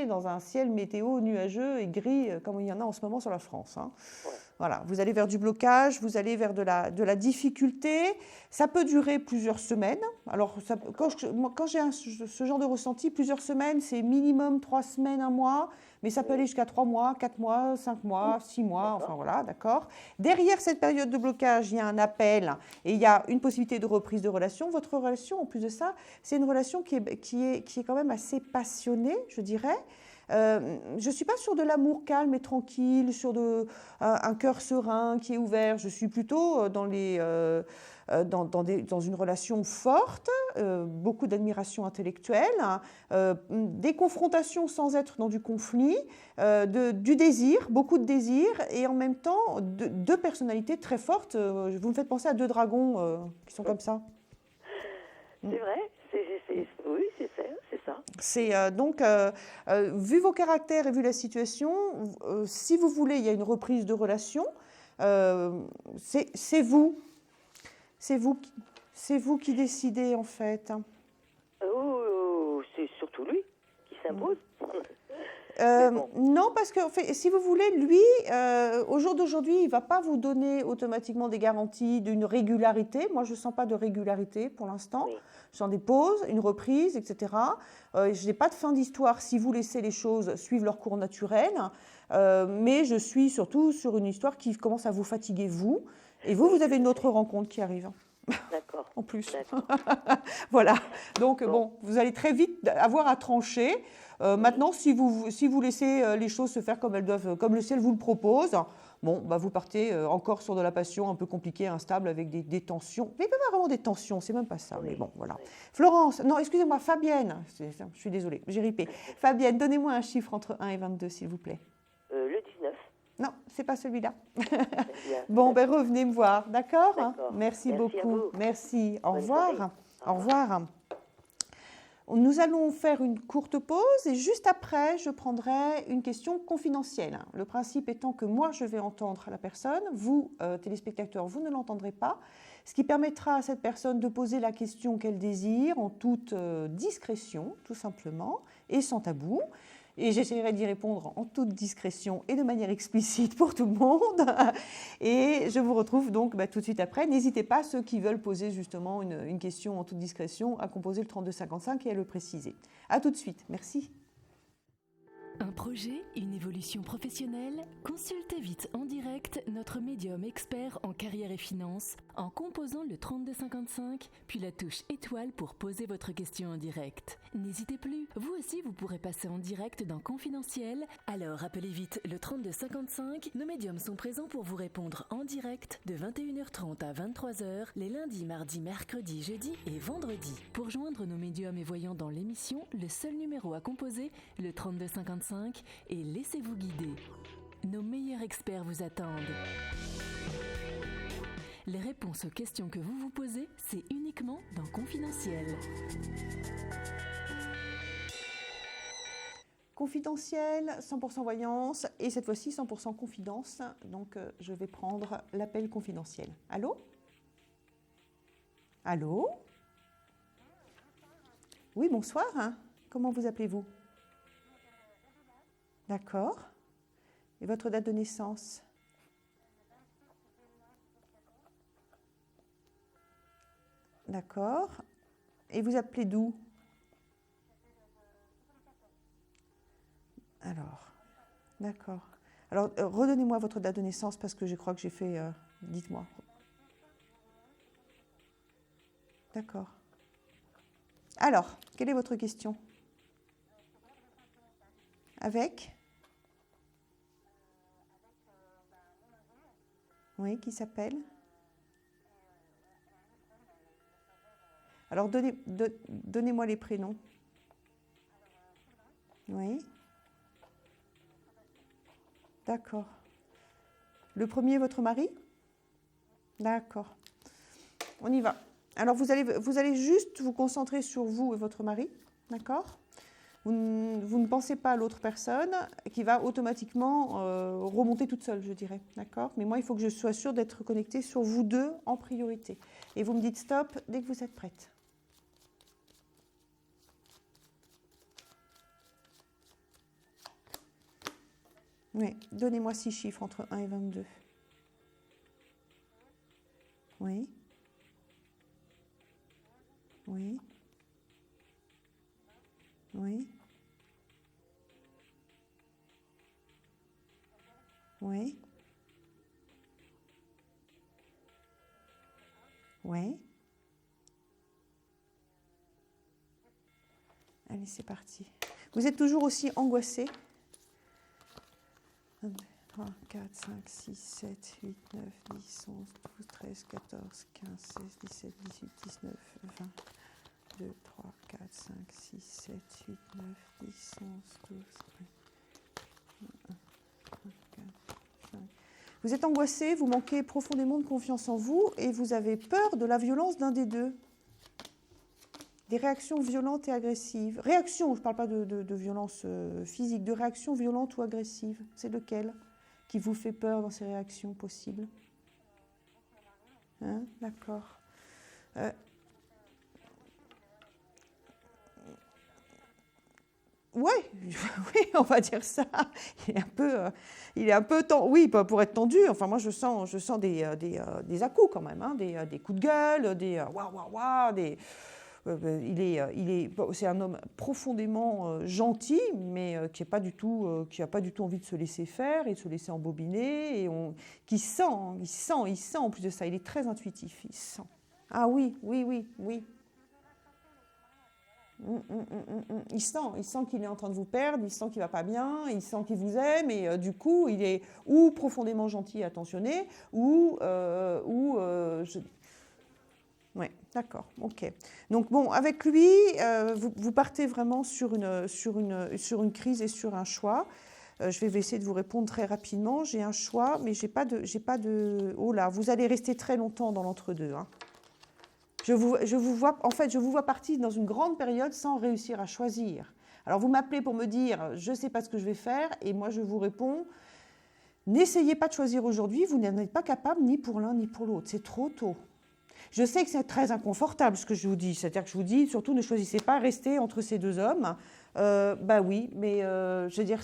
dans un ciel météo nuageux et gris comme il y en a en ce moment sur la France. Hein. Ouais. Voilà, vous allez vers du blocage, vous allez vers de la difficulté. Ça peut durer plusieurs semaines. Alors, quand j'ai ce genre de ressenti, plusieurs semaines, c'est minimum 3 semaines, 1 mois. Mais ça peut aller jusqu'à 3 mois, 4 mois, 5 mois, 6 mois, enfin voilà, d'accord. Derrière cette période de blocage, il y a un appel et il y a une possibilité de reprise de relation. Votre relation, en plus de ça, c'est une relation qui est quand même assez passionnée, je dirais. Je ne suis pas sur de l'amour calme et tranquille, sur un cœur serein qui est ouvert. Je suis plutôt dans une relation forte, beaucoup d'admiration intellectuelle, des confrontations sans être dans du conflit, du désir, beaucoup de désir, et en même temps deux personnalités très fortes. Vous me faites penser à 2 dragons qui sont comme ça. C'est vrai, oui, c'est ça. C'est donc, vu vos caractères et vu la situation, si vous voulez, il y a une reprise de relation, c'est vous C'est vous qui décidez, en fait. Oh, c'est surtout lui qui s'impose. Bon. Non, parce que en fait, si vous voulez, lui, au jour d'aujourd'hui, il ne va pas vous donner automatiquement des garanties d'une régularité. Moi, je ne sens pas de régularité pour l'instant. Oui. Je sens des pauses, une reprise, etc. Je n'ai pas de fin d'histoire si vous laissez les choses suivre leur cours naturel. Mais je suis surtout sur une histoire qui commence à vous fatiguer, vous. Et vous, vous avez une autre rencontre qui arrive. D'accord. En plus. D'accord. Voilà. Donc, bon, vous allez très vite avoir à trancher. Maintenant, si vous laissez les choses se faire comme elles doivent, comme le ciel vous le propose, bon, bah, vous partez encore sur de la passion un peu compliquée, instable, avec des tensions. Mais pas vraiment des tensions, c'est même pas ça. Oui. Mais bon, voilà. Oui. Florence, non, excusez-moi, Fabienne. Je suis désolée, j'ai ripé. Fabienne, donnez-moi un chiffre entre 1 et 22, s'il vous plaît. Le 19. Non, c'est pas celui-là. Très bien. Bon, ben revenez me voir, d'accord? D'accord. Merci Merci à beaucoup. vous. Merci. Au Bonne revoir. soirée. Au revoir. Nous allons faire une courte pause et juste après, je prendrai une question confidentielle. Le principe étant que moi, je vais entendre la personne, vous, téléspectateurs, vous ne l'entendrez pas, ce qui permettra à cette personne de poser la question qu'elle désire en toute discrétion, tout simplement, et sans tabou. Et j'essaierai d'y répondre en toute discrétion et de manière explicite pour tout le monde. Et je vous retrouve donc tout de suite après. N'hésitez pas, ceux qui veulent poser justement une question en toute discrétion, à composer le 3255 et à le préciser. À tout de suite. Merci. Un projet, une évolution professionnelle? Consultez vite en direct notre médium expert en carrière et finance en composant le 3255 puis la touche étoile pour poser votre question en direct. N'hésitez plus, vous aussi vous pourrez passer en direct dans Confidentiel, alors appelez vite le 3255. Nos médiums sont présents pour vous répondre en direct de 21h30 à 23h les lundis, mardis, mercredis, jeudis et vendredis. Pour joindre nos médiums et voyants dans l'émission, le seul numéro à composer, le 3255, et laissez-vous guider. Nos meilleurs experts vous attendent. Les réponses aux questions que vous vous posez, c'est uniquement dans Confidentiel. Confidentiel, 100% voyance et cette fois-ci 100% confidence. Donc je vais prendre l'appel confidentiel. Allô? Allô? Oui, bonsoir. Comment vous appelez-vous? D'accord. Et votre date de naissance? D'accord. Et vous appelez d'où? Alors, d'accord. Alors, redonnez-moi votre date de naissance parce que je crois que j'ai fait... dites-moi. D'accord. Alors, quelle est votre question? Avec? Oui, qui s'appelle? Alors, donnez-moi les prénoms. Oui. D'accord. Le premier, votre mari? D'accord. On y va. Alors, vous allez juste vous concentrer sur vous et votre mari. D'accord? Vous ne pensez pas à l'autre personne qui va automatiquement remonter toute seule, je dirais. D'accord? Mais moi, il faut que je sois sûre d'être connectée sur vous deux en priorité. Et vous me dites stop dès que vous êtes prête. Oui, donnez-moi 6 chiffres entre 1 et 22. Oui. Oui. Oui. Oui. Oui. Allez, c'est parti. Vous êtes toujours aussi angoissé? 1, 2, 3, 4, 5, 6, 7, 8, 9, 10, 11, 12, 13, 14, 15, 16, 17, 18, 19, 20, 2, 3, 4, 5, 6, 7, 8, 9, 10, 11, 12, 1, 4, 5. Vous êtes angoissé, vous manquez profondément de confiance en vous et vous avez peur de la violence d'un des deux. Des réactions violentes et agressives. Réactions, je ne parle pas de violence physique, de réactions violentes ou agressives. C'est lequel qui vous fait peur dans ces réactions possibles? Hein? D'accord. Ouais, oui, on va dire ça. Il est un peu oui, pour être tendu. Enfin, moi, je sens des à-coups quand même, hein, des coups de gueule, des waouh, waouh, waouh, c'est un homme profondément gentil, mais qui n'a pas du tout envie de se laisser faire et de se laisser embobiner, qui sent en plus de ça. Il est très intuitif, il sent. Ah oui. Il sent qu'il est en train de vous perdre, il sent qu'il ne va pas bien, il sent qu'il vous aime, et du coup, il est ou profondément gentil et attentionné, Oui, d'accord, ok. Donc bon, avec lui, vous partez vraiment sur une crise et sur un choix. Je vais essayer de vous répondre très rapidement. J'ai un choix, mais j'ai pas de. Oh là, vous allez rester très longtemps dans l'entre-deux, hein. Je vous vois partir dans une grande période sans réussir à choisir. Alors, vous m'appelez pour me dire « je ne sais pas ce que je vais faire » et moi, je vous réponds « n'essayez pas de choisir aujourd'hui, vous n'en êtes pas capable ni pour l'un ni pour l'autre, c'est trop tôt ». Je sais que c'est très inconfortable ce que je vous dis, c'est-à-dire que je vous dis surtout ne choisissez pas, restez entre ces deux hommes. Oui, mais je veux dire...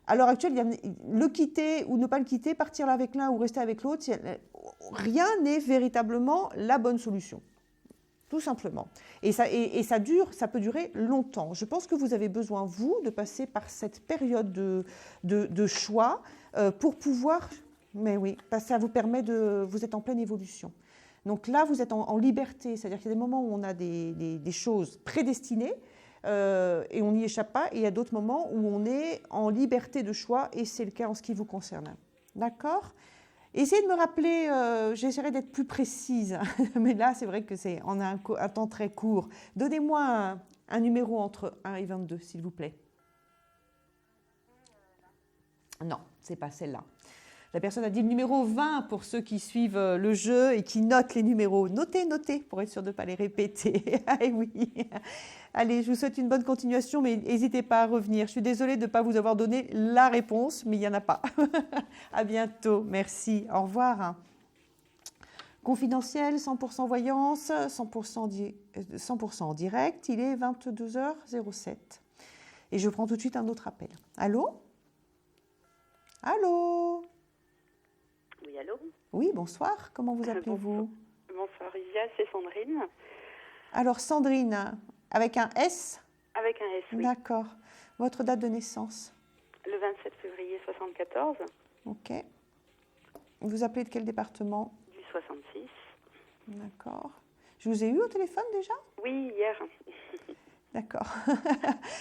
À l'heure actuelle, le quitter ou ne pas le quitter, partir avec l'un ou rester avec l'autre, rien n'est véritablement la bonne solution. Tout simplement. Et ça peut durer longtemps. Je pense que vous avez besoin, vous, de passer par cette période de choix pour pouvoir... Mais oui, parce que ça vous permet vous êtes en pleine évolution. Donc là, vous êtes en liberté. C'est-à-dire qu'il y a des moments où on a des choses prédestinées, et on n'y échappe pas, et il y a d'autres moments où on est en liberté de choix, et c'est le cas en ce qui vous concerne. D'accord ? Essayez de me rappeler, j'essaierai d'être plus précise, mais là c'est vrai on a un temps très court. Donnez-moi un numéro entre 1 et 22, s'il vous plaît. Non, ce n'est pas celle-là. La personne a dit le numéro 20 pour ceux qui suivent le jeu et qui notent les numéros. Notez, pour être sûr de ne pas les répéter. Ah oui. Allez, je vous souhaite une bonne continuation, mais n'hésitez pas à revenir. Je suis désolée de ne pas vous avoir donné la réponse, mais il n'y en a pas. À bientôt, merci, au revoir. Confidentiel, 100% voyance, 100% en direct, il est 22h07. Et je prends tout de suite un autre appel. Allô ? Allô ? Oui, allô ? Oui, bonsoir. Comment vous appelez-vous ? Bonsoir, Isia, c'est Sandrine. Alors, Sandrine, avec un S ? Avec un S, oui. D'accord. Votre date de naissance ? Le 27 février 74. Ok. Vous appelez de quel département ? Du 66. D'accord. Je vous ai eu au téléphone déjà ? Oui, hier. D'accord.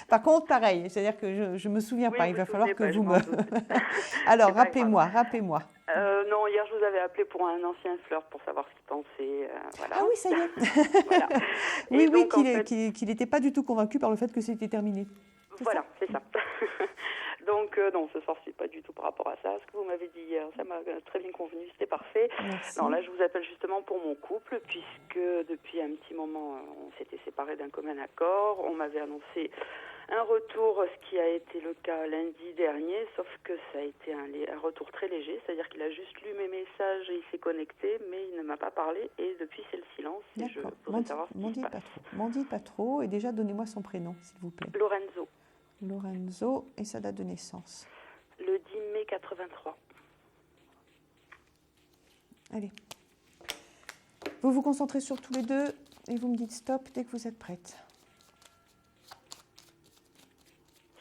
Par contre, pareil, c'est-à-dire que je ne me souviens pas. Il va falloir que vous me... Alors, rappelez-moi. Non, hier, je vous avais appelé pour un ancien fleur pour savoir ce qu'il pensait. Voilà. Ah oui, ça y est. Voilà. Oui, donc, qu'il n'était pas du tout convaincu par le fait que c'était terminé. Voilà, c'est ça. Donc, non, ce soir, c'est pas du tout par rapport à ça. Ce que vous m'avez dit hier, ça m'a très bien convenu, c'était parfait. Merci. Non, là, je vous appelle justement pour mon couple, puisque depuis un petit moment, on s'était séparés d'un commun accord. On m'avait annoncé un retour, ce qui a été le cas lundi dernier, sauf que ça a été un retour très léger, c'est-à-dire qu'il a juste lu mes messages et il s'est connecté, mais il ne m'a pas parlé, et depuis, c'est le silence. Et je voudrais savoir ce qui se passe. M'en dites pas trop, et déjà, donnez-moi son prénom, s'il vous plaît. Lorenzo, et sa date de naissance. Le 10 mai 83. Allez. Vous vous concentrez sur tous les deux et vous me dites stop dès que vous êtes prête.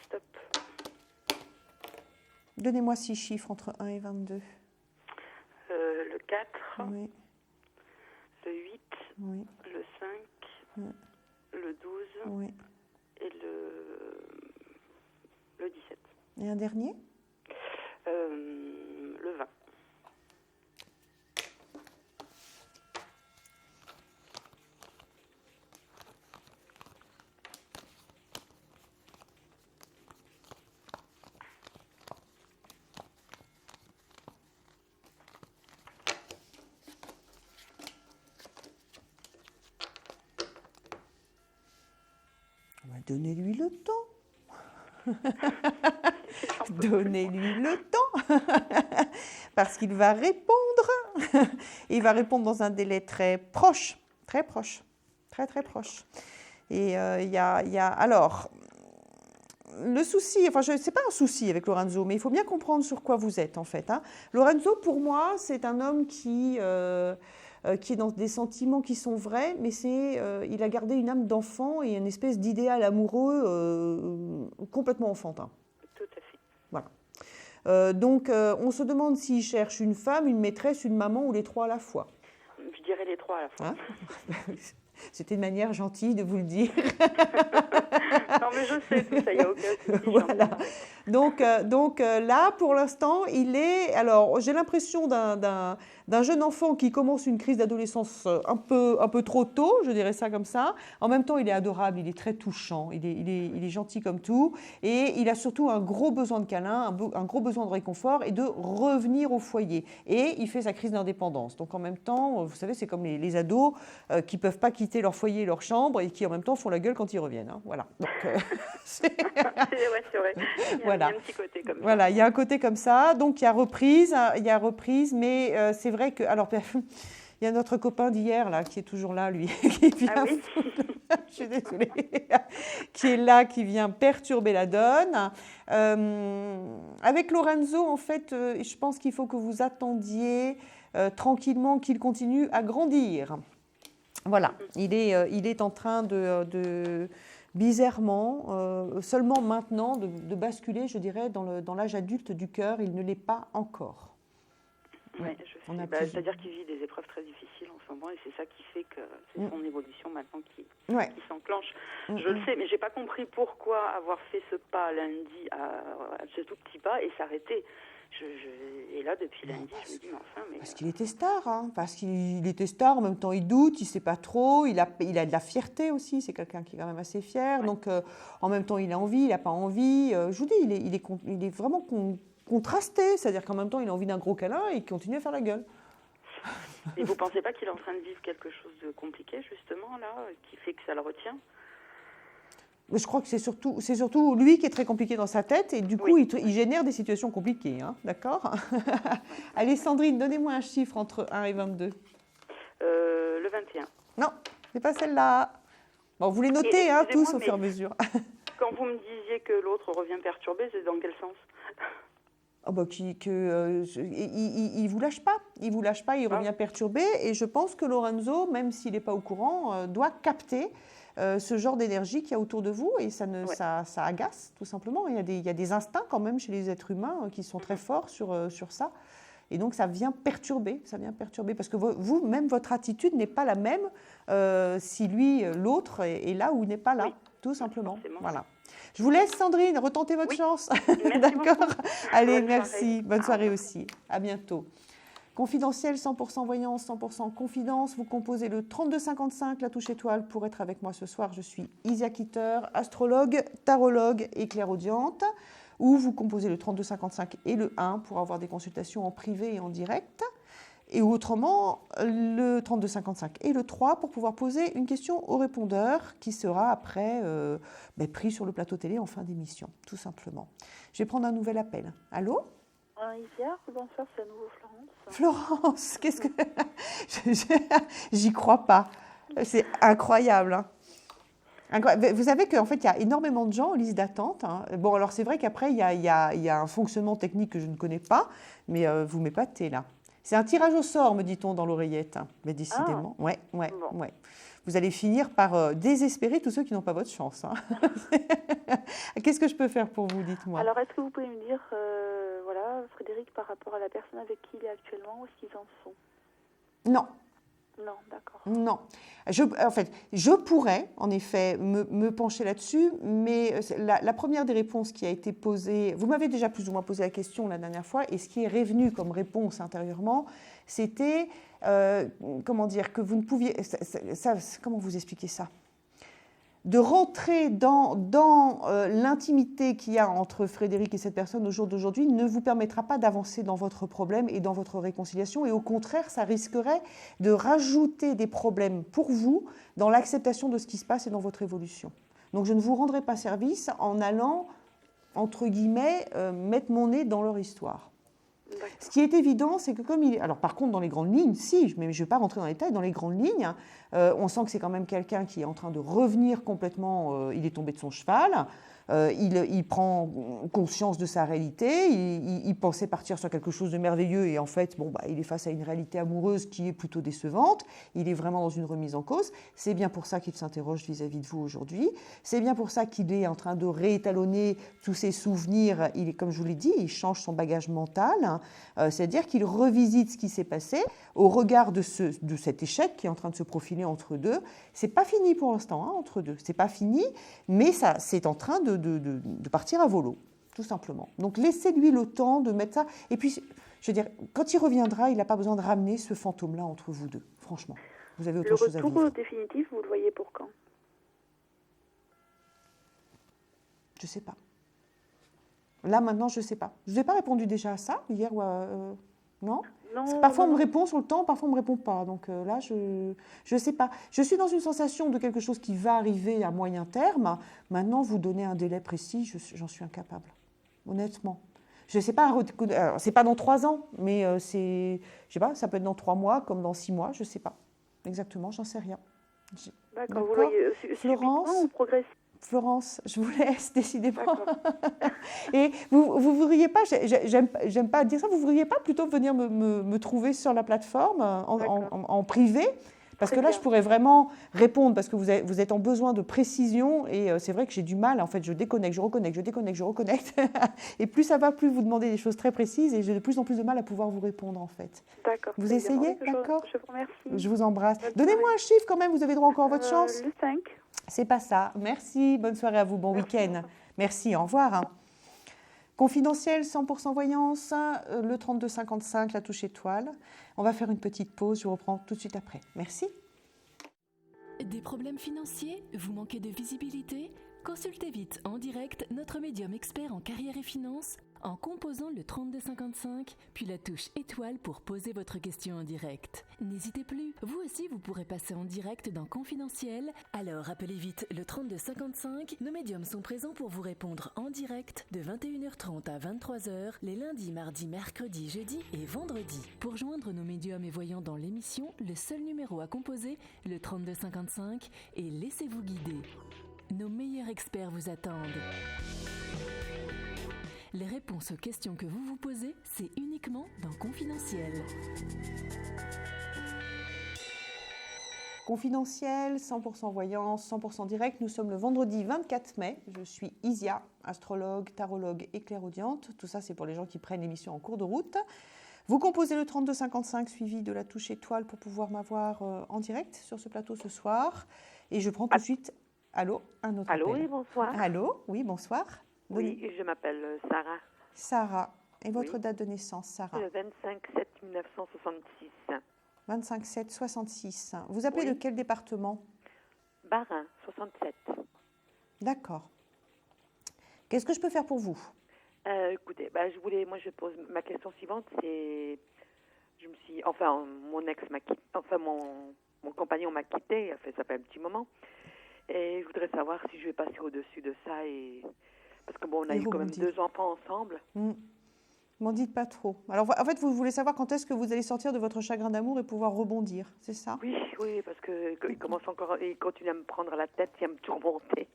Stop. Donnez-moi 6 chiffres entre 1 et 22. Le 4. Oui. Le 8. Oui. Le 5. Oui. Le 12. Oui. Et le 17. Et un dernier ? Le 20. Donnez-lui le temps. Donnez-lui le temps. Parce qu'il va répondre. Il va répondre dans un délai très proche. Très proche. Très, très proche. Et il y a... Alors, le souci, enfin, c'est pas un souci avec Lorenzo, mais il faut bien comprendre sur quoi vous êtes, en fait. Hein. Lorenzo, pour moi, c'est un homme qui est dans des sentiments qui sont vrais, mais il a gardé une âme d'enfant et une espèce d'idéal amoureux complètement enfantin. Tout à fait. Voilà. Donc, on se demande s'il cherche une femme, une maîtresse, une maman ou les trois à la fois. Je dirais les trois à la fois. Hein? C'était une manière gentille de vous le dire. Non, mais je sais tout ça, il n'y a aucun souci. Voilà. Donc là, pour l'instant, il est... Alors, j'ai l'impression d'un jeune enfant qui commence une crise d'adolescence un peu trop tôt, je dirais ça comme ça. En même temps, il est adorable, il est très touchant, il est gentil comme tout. Et il a surtout un gros besoin de câlin, un gros besoin de réconfort et de revenir au foyer. Et il fait sa crise d'indépendance. Donc, en même temps, vous savez, c'est comme les ados qui ne peuvent pas quitter leur foyer et leur chambre et qui, en même temps, font la gueule quand ils reviennent. Hein. Voilà. Donc, c'est vrai. Voilà. Il y a un petit côté comme ça. Voilà, il y a un côté comme ça. Donc, il y a reprise, mais c'est vrai que... Alors, il y a notre copain d'hier, là, qui est toujours là, lui, qui vient... Ah oui. Je suis désolée. Qui est là, qui vient perturber la donne. Avec Lorenzo, en fait, je pense qu'il faut que vous attendiez tranquillement qu'il continue à grandir. Voilà, il est en train de bizarrement, seulement maintenant, de basculer, je dirais, dans l'âge adulte du cœur. Il ne l'est pas encore. Oui, c'est-à-dire qu'il vit des épreuves très difficiles en ce moment et c'est ça qui fait que c'est son évolution maintenant qui s'enclenche. Je le sais, mais je n'ai pas compris pourquoi avoir fait ce pas lundi, ce tout petit pas, et s'arrêter. Et là, depuis lundi, je me dis, mais enfin... Parce qu'il était star, hein, parce qu'il était star, en même temps il doute, il ne sait pas trop, il a de la fierté aussi, c'est quelqu'un qui est quand même assez fier, donc en même temps il a envie, il n'a pas envie. Je vous dis, il est vraiment contrasté, c'est-à-dire qu'en même temps il a envie d'un gros câlin et il continue à faire la gueule. Et vous ne pensez pas qu'il est en train de vivre quelque chose de compliqué, justement, là, qui fait que ça le retient ? Je crois que c'est surtout lui qui est très compliqué dans sa tête et du coup, il génère des situations compliquées. Hein, d'accord. Allez, Sandrine, donnez-moi un chiffre entre 1 et 22. Le 21. Non, c'est pas celle-là. Bon, vous les notez tous au fur et à mesure. Quand vous me disiez que l'autre revient perturbé, c'est dans quel sens ? Il vous lâche pas. Il vous lâche pas, il revient perturbé. Et je pense que Lorenzo, même s'il n'est pas au courant, doit capter ce genre d'énergie qu'il y a autour de vous et ça agace tout simplement. Il y a des instincts quand même chez les êtres humains qui sont très forts sur ça. Et donc ça vient perturber parce que vous, même votre attitude n'est pas la même si l'autre est là ou n'est pas là, tout simplement. Voilà. Je vous laisse, Sandrine, retentez votre chance. D'accord. Allez, merci. Bonne soirée aussi. À bientôt. Confidentiel, 100% voyance, 100% confidence. Vous composez le 3255, la touche étoile, pour être avec moi ce soir. Je suis Isia Kitter, astrologue, tarologue et clairaudiente. Ou vous composez le 3255 et le 1 pour avoir des consultations en privé et en direct. Et autrement, le 3255 et le 3 pour pouvoir poser une question au répondeur qui sera après pris sur le plateau télé en fin d'émission, tout simplement. Je vais prendre un nouvel appel. Allô ? Isia, bonsoir, c'est à nouveau Florence. Florence, qu'est-ce que... J'y crois pas. C'est incroyable. Hein. Vous savez qu'en fait, il y a énormément de gens en liste d'attente. Hein. Bon, alors c'est vrai qu'après, il y a un fonctionnement technique que je ne connais pas, mais vous m'épatez là. C'est un tirage au sort, me dit-on dans l'oreillette. Hein. Mais décidément, ouais. Vous allez finir par désespérer tous ceux qui n'ont pas votre chance. Hein. Qu'est-ce que je peux faire pour vous, dites-moi. Alors, est-ce que vous pouvez me dire, Frédéric, par rapport à la personne avec qui il est actuellement, où est-ce qu'ils en sont ? Non. Non, d'accord. Non. Je pourrais, en effet, me pencher là-dessus, mais la première des réponses qui a été posée, vous m'avez déjà plus ou moins posé la question la dernière fois, et ce qui est revenu comme réponse intérieurement, c'était, que vous ne pouviez... comment vous expliquer ça ? De rentrer dans l'intimité qu'il y a entre Frédéric et cette personne au jour d'aujourd'hui ne vous permettra pas d'avancer dans votre problème et dans votre réconciliation. Et au contraire, ça risquerait de rajouter des problèmes pour vous dans l'acceptation de ce qui se passe et dans votre évolution. Donc je ne vous rendrai pas service en allant, entre guillemets, mettre mon nez dans leur histoire. D'accord. Ce qui est évident, c'est que comme il est... Alors par contre, dans les grandes lignes, mais je ne vais pas rentrer dans les détails, dans les grandes lignes, on sent que c'est quand même quelqu'un qui est en train de revenir complètement, il est tombé de son cheval, il prend conscience de sa réalité, il pensait partir sur quelque chose de merveilleux et en fait, il est face à une réalité amoureuse qui est plutôt décevante, il est vraiment dans une remise en cause. C'est bien pour ça qu'il s'interroge vis-à-vis de vous aujourd'hui, c'est bien pour ça qu'il est en train de réétalonner tous ses souvenirs, il est, comme je vous l'ai dit, il change son bagage mental, c'est-à-dire qu'il revisite ce qui s'est passé au regard de cet échec qui est en train de se profiler entre deux. C'est pas fini pour l'instant, entre deux, c'est pas fini, mais ça, c'est en train de partir à volo, tout simplement. Donc laissez-lui le temps de mettre ça. Et puis, je veux dire, quand il reviendra, il n'a pas besoin de ramener ce fantôme-là entre vous deux, franchement. Vous avez autre chose à vivre. Le retour définitif, vous le voyez pour quand? Je ne sais pas. Là, maintenant, je ne sais pas. Je ne vous ai pas répondu déjà à ça, hier ou non? Non, parfois, on me répond sur le temps, parfois, on ne me répond pas. Donc là, je ne sais pas. Je suis dans une sensation de quelque chose qui va arriver à moyen terme. Maintenant, vous donner un délai précis, j'en suis incapable. Honnêtement. Je ne sais pas. Ce n'est pas dans 3 ans, mais je sais pas, ça peut être dans 3 mois, comme dans 6 mois. Je ne sais pas. Exactement, j'en sais rien. D'accord. Vous voyez Florence ou progressif? Florence, je vous laisse, décidément. Et vous voudriez pas, j'aime pas dire ça, vous voudriez pas plutôt venir me trouver sur la plateforme en privé? Parce que là, je pourrais vraiment répondre, parce que vous êtes en besoin de précision, et c'est vrai que j'ai du mal, en fait, je déconnecte, je reconnecte, je déconnecte, je reconnecte. Et plus ça va, plus vous demandez des choses très précises, et j'ai de plus en plus de mal à pouvoir vous répondre, en fait. D'accord. Vous essayez, d'accord? Je vous remercie. Je vous embrasse. Donnez-moi un chiffre quand même, vous avez droit encore à votre chance. Le 5. C'est pas ça. Merci, bonne soirée à vous, bon week-end. Merci, au revoir. Confidentiel, 100% voyance, le 3255, la touche étoile. On va faire une petite pause, je vous reprends tout de suite après. Merci. Des problèmes financiers? Vous manquez de visibilité? Consultez vite en direct notre médium expert en carrière et finances en composant le 3255, puis la touche étoile pour poser votre question en direct. N'hésitez plus, vous aussi vous pourrez passer en direct dans Confidentiel, alors appelez vite le 3255, nos médiums sont présents pour vous répondre en direct de 21h30 à 23h, les lundis, mardis, mercredis, jeudis et vendredis. Pour joindre nos médiums et voyants dans l'émission, le seul numéro à composer, le 3255, et laissez-vous guider. Nos meilleurs experts vous attendent. Les réponses aux questions que vous vous posez, c'est uniquement dans Confidentiel. Confidentiel, 100% voyance, 100% direct. Nous sommes le vendredi 24 mai. Je suis Isia, astrologue, tarologue et clairaudiente. Tout ça, c'est pour les gens qui prennent l'émission en cours de route. Vous composez le 3255 suivi de la touche étoile pour pouvoir m'avoir en direct sur ce plateau ce soir. Et je prends tout de suite... Allô, un autre Allô, appel. oui, bonsoir. Allô, oui, bonsoir. Oui, je m'appelle Sarah. Sarah. Et votre date de naissance, Sarah? Le 25/7/1966. 25/7/66. Vous appelez de quel département? Bas-Rhin, 67. D'accord. Qu'est-ce que je peux faire pour vous? Écoutez, je pose ma question suivante, c'est, mon ex m'a quitté, mon compagnon m'a quitté, ça fait un petit moment, et je voudrais savoir si je vais passer au-dessus de ça, parce que on a eu quand même 2 enfants ensemble. M'en dites pas trop. Alors, en fait, vous voulez savoir quand est-ce que vous allez sortir de votre chagrin d'amour et pouvoir rebondir, c'est ça? Oui, parce qu'il continue à me prendre la tête et à me tourmenter.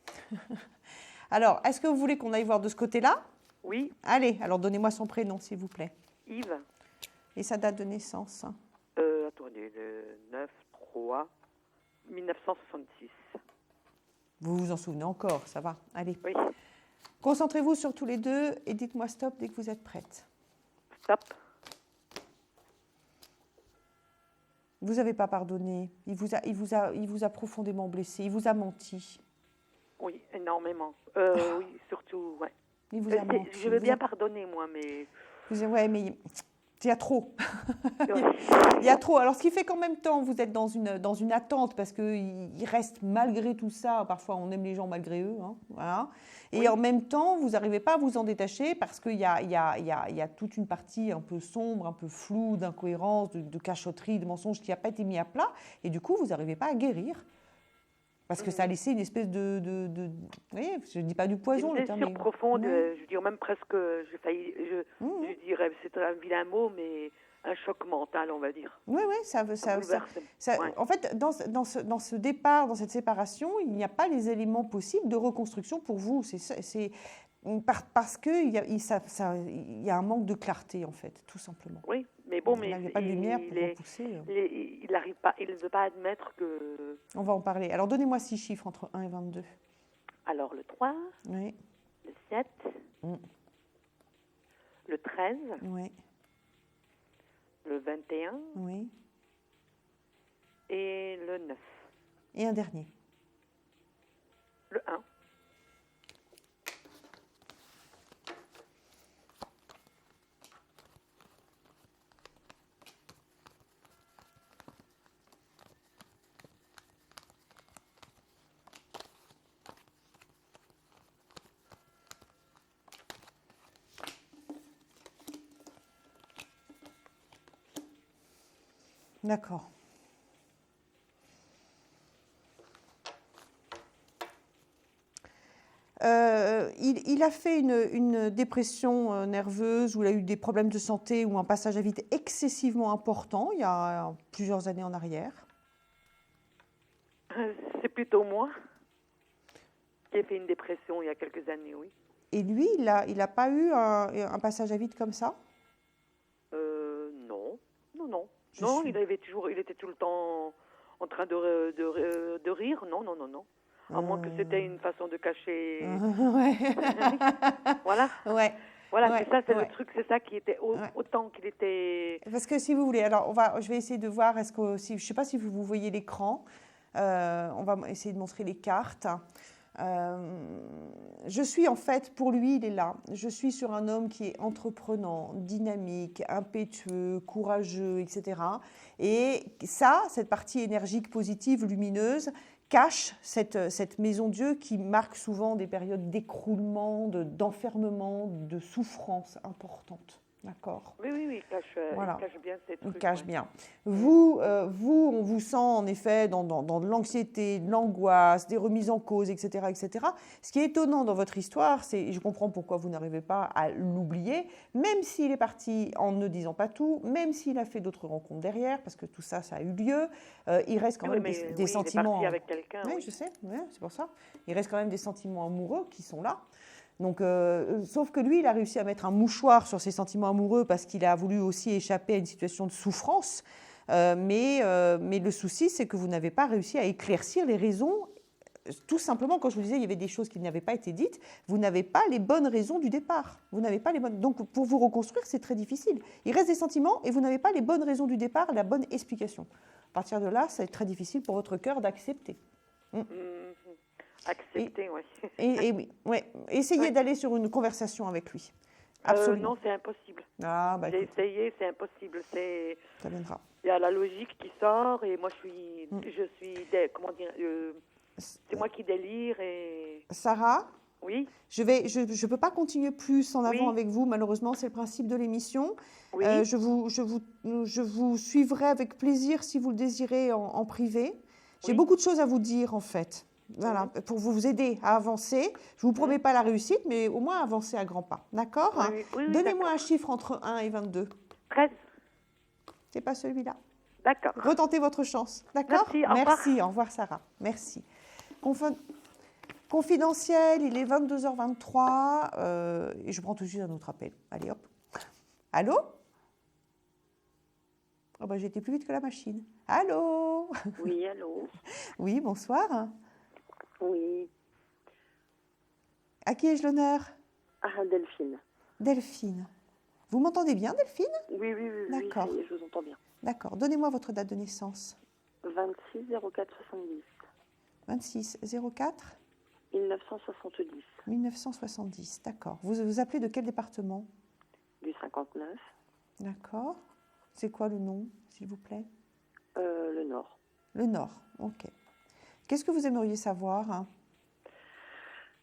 Alors, est-ce que vous voulez qu'on aille voir de ce côté-là? Oui. Allez, alors donnez-moi son prénom, s'il vous plaît. Yves. Et sa date de naissance? Attendez, le 9/3/1966. Vous vous en souvenez encore, ça va. Allez. Oui. Concentrez-vous sur tous les deux et dites-moi stop dès que vous êtes prête. Stop. Vous n'avez pas pardonné. Il vous a profondément blessé. Il vous a menti. Oui, énormément. Oui, surtout, ouais. Il vous a menti. Je veux bien pardonner, moi, mais... Ouais, mais il y a trop. Il y a trop. Alors, ce qui fait qu'en même temps, vous êtes dans une attente parce qu'il reste malgré tout ça. Parfois, on aime les gens malgré eux. Hein, voilà. Et en même temps, vous n'arrivez pas à vous en détacher parce qu'il y a toute une partie un peu sombre, un peu floue, d'incohérence, de cachotterie, de mensonges qui n'a pas été mis à plat. Et du coup, vous n'arrivez pas à guérir. Parce que ça a laissé une espèce vous voyez, je ne dis pas du poison, une blessure profonde, je dirais même presque, je dirais, c'est un vilain mot, mais un choc mental, on va dire. Oui, ça ouais. En fait, dans ce départ, dans cette séparation, il n'y a pas les éléments possibles de reconstruction pour vous. Parce qu'il y a un manque de clarté, en fait, tout simplement. Oui, mais bon, il n'y a pas de lumière pour repousser. Il n'arrive pas, il ne veut pas admettre que... On va en parler. Alors, donnez-moi 6 chiffres entre 1 et 22. Alors, le 3, oui. Le 7, le 13, oui. Le 21, oui. Et le 9. Et un dernier. Le 1. D'accord. Il a fait une dépression nerveuse où il a eu des problèmes de santé ou un passage à vide excessivement important il y a plusieurs années en arrière. C'est plutôt moi qui ai fait une dépression il y a quelques années, oui. Et lui, il a pas eu un passage à vide comme ça? Non. Non, il était tout le temps en train de rire. Non. À moins que c'était une façon de cacher. Ouais. Voilà. Ouais. Voilà, ouais, c'est ça, le truc, c'est ça qui était autant qu'il était. Parce que si vous voulez, alors je vais essayer de voir. Je ne sais pas si vous voyez l'écran. On va essayer de montrer les cartes. Je suis en fait, pour lui, il est là. Je suis sur un homme qui est entreprenant, dynamique, impétueux, courageux, etc. Et ça, cette partie énergique, positive, lumineuse, cache cette maison Dieu qui marque souvent des périodes d'écroulement, d'enfermement, de souffrance importante. D'accord. Oui, il cache bien ces trucs. Il cache bien. Vous, on vous sent en effet dans de l'anxiété, de l'angoisse, des remises en cause, etc., etc. Ce qui est étonnant dans votre histoire, et je comprends pourquoi vous n'arrivez pas à l'oublier, même s'il est parti en ne disant pas tout, même s'il a fait d'autres rencontres derrière, parce que tout ça, ça a eu lieu, il reste quand même des sentiments. Il est parti avec quelqu'un. Oui, je sais, c'est pour ça. Il reste quand même des sentiments amoureux qui sont là. Donc, sauf que lui, il a réussi à mettre un mouchoir sur ses sentiments amoureux parce qu'il a voulu aussi échapper à une situation de souffrance. Mais le souci, c'est que vous n'avez pas réussi à éclaircir les raisons. Tout simplement, quand je vous disais, il y avait des choses qui n'avaient pas été dites, vous n'avez pas les bonnes raisons du départ. Vous n'avez pas les bonnes. Donc, pour vous reconstruire, c'est très difficile. Il reste des sentiments et vous n'avez pas les bonnes raisons du départ, la bonne explication. À partir de là, ça va être très difficile pour votre cœur d'accepter. Accepter, oui. Et oui, ouais. Essayez d'aller sur une conversation avec lui. Absolument. Non, c'est impossible. J'ai essayé, c'est impossible. Ça viendra. Il y a la logique qui sort et moi je suis comment dire, c'est moi qui délire et. Sarah. Oui. Je peux pas continuer plus en avant avec vous, malheureusement, c'est le principe de l'émission. Oui. Je vous suivrai avec plaisir si vous le désirez en privé. J'ai beaucoup de choses à vous dire en fait. Voilà, pour vous aider à avancer. Je ne vous promets pas la réussite, mais au moins avancer à grands pas. D'accord? Oui, Donnez-moi un chiffre entre 1 et 22. 13. C'est pas celui-là. D'accord. Retentez votre chance. D'accord? Merci. Au revoir, Sarah. Merci. Confidentiel, il est 22h23 et je prends tout de suite un autre appel. Allez, hop. Allô? Oh bah, j'ai été plus vite que la machine. Allô? Oui, allô? Oui, bonsoir. Oui. À qui ai-je l'honneur? Delphine. Delphine. Vous m'entendez bien, Delphine? Oui. D'accord. Oui, je vous entends bien. D'accord. Donnez-moi votre date de naissance. 26 04 70. 26 04 1970. 1970, d'accord. Vous vous appelez de quel département? Du 59. D'accord. C'est quoi le nom, s'il vous plaît? Le Nord. Le Nord, ok. Qu'est-ce que vous aimeriez savoir?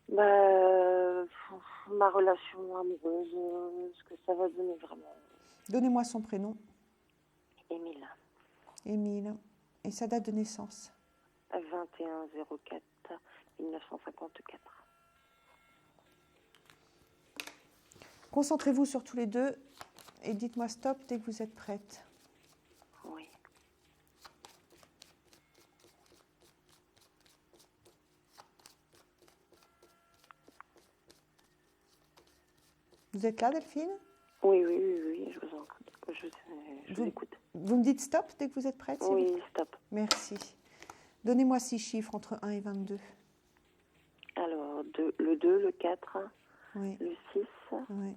Ma relation amoureuse, ce que ça va donner vraiment. Donnez-moi son prénom. Émile. Émile. Et sa date de naissance? 21 04 1954. Concentrez-vous sur tous les deux et dites-moi stop dès que vous êtes prête. Oui. Vous êtes là, Delphine? Oui, je vous écoute. Vous me dites stop dès que vous êtes prête? Oui, stop. Merci. Donnez-moi 6 chiffres entre 1 et 22. Alors, le 2, le 4, oui. Le 6, oui.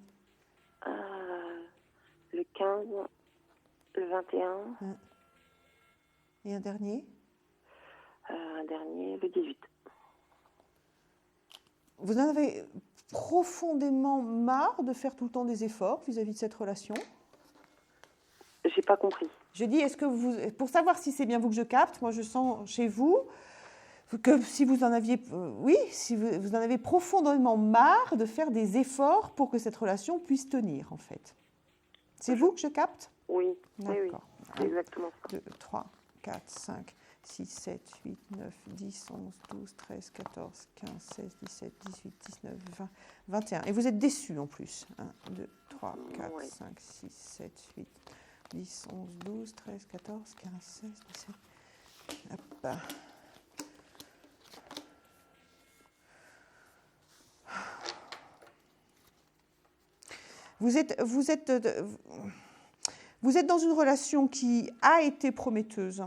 Le 15, le 21. Et un dernier? Un dernier, le 18. Vous en avez profondément marre de faire tout le temps des efforts vis-à-vis de cette relation? J'ai pas compris. Je dis, est-ce que vous, pour savoir si c'est bien vous que je capte, moi je sens chez vous que si vous en aviez, si vous en avez profondément marre de faire des efforts pour que cette relation puisse tenir, en fait. C'est vous que je capte? Oui. D'accord. Oui. C'est exactement ça. 2, 3, 4, 5, 6, 7, 8, 9, 10, 11, 12, 13, 14, 15, 16, 17, 18, 19, 20, 21. Et vous êtes déçus en plus. 1, 2, 3, 4, 5, 6, 7, 8, 10, 11, 12, 13, 14, 15, 16, 17. Hop. Vous êtes dans une relation qui a été prometteuse,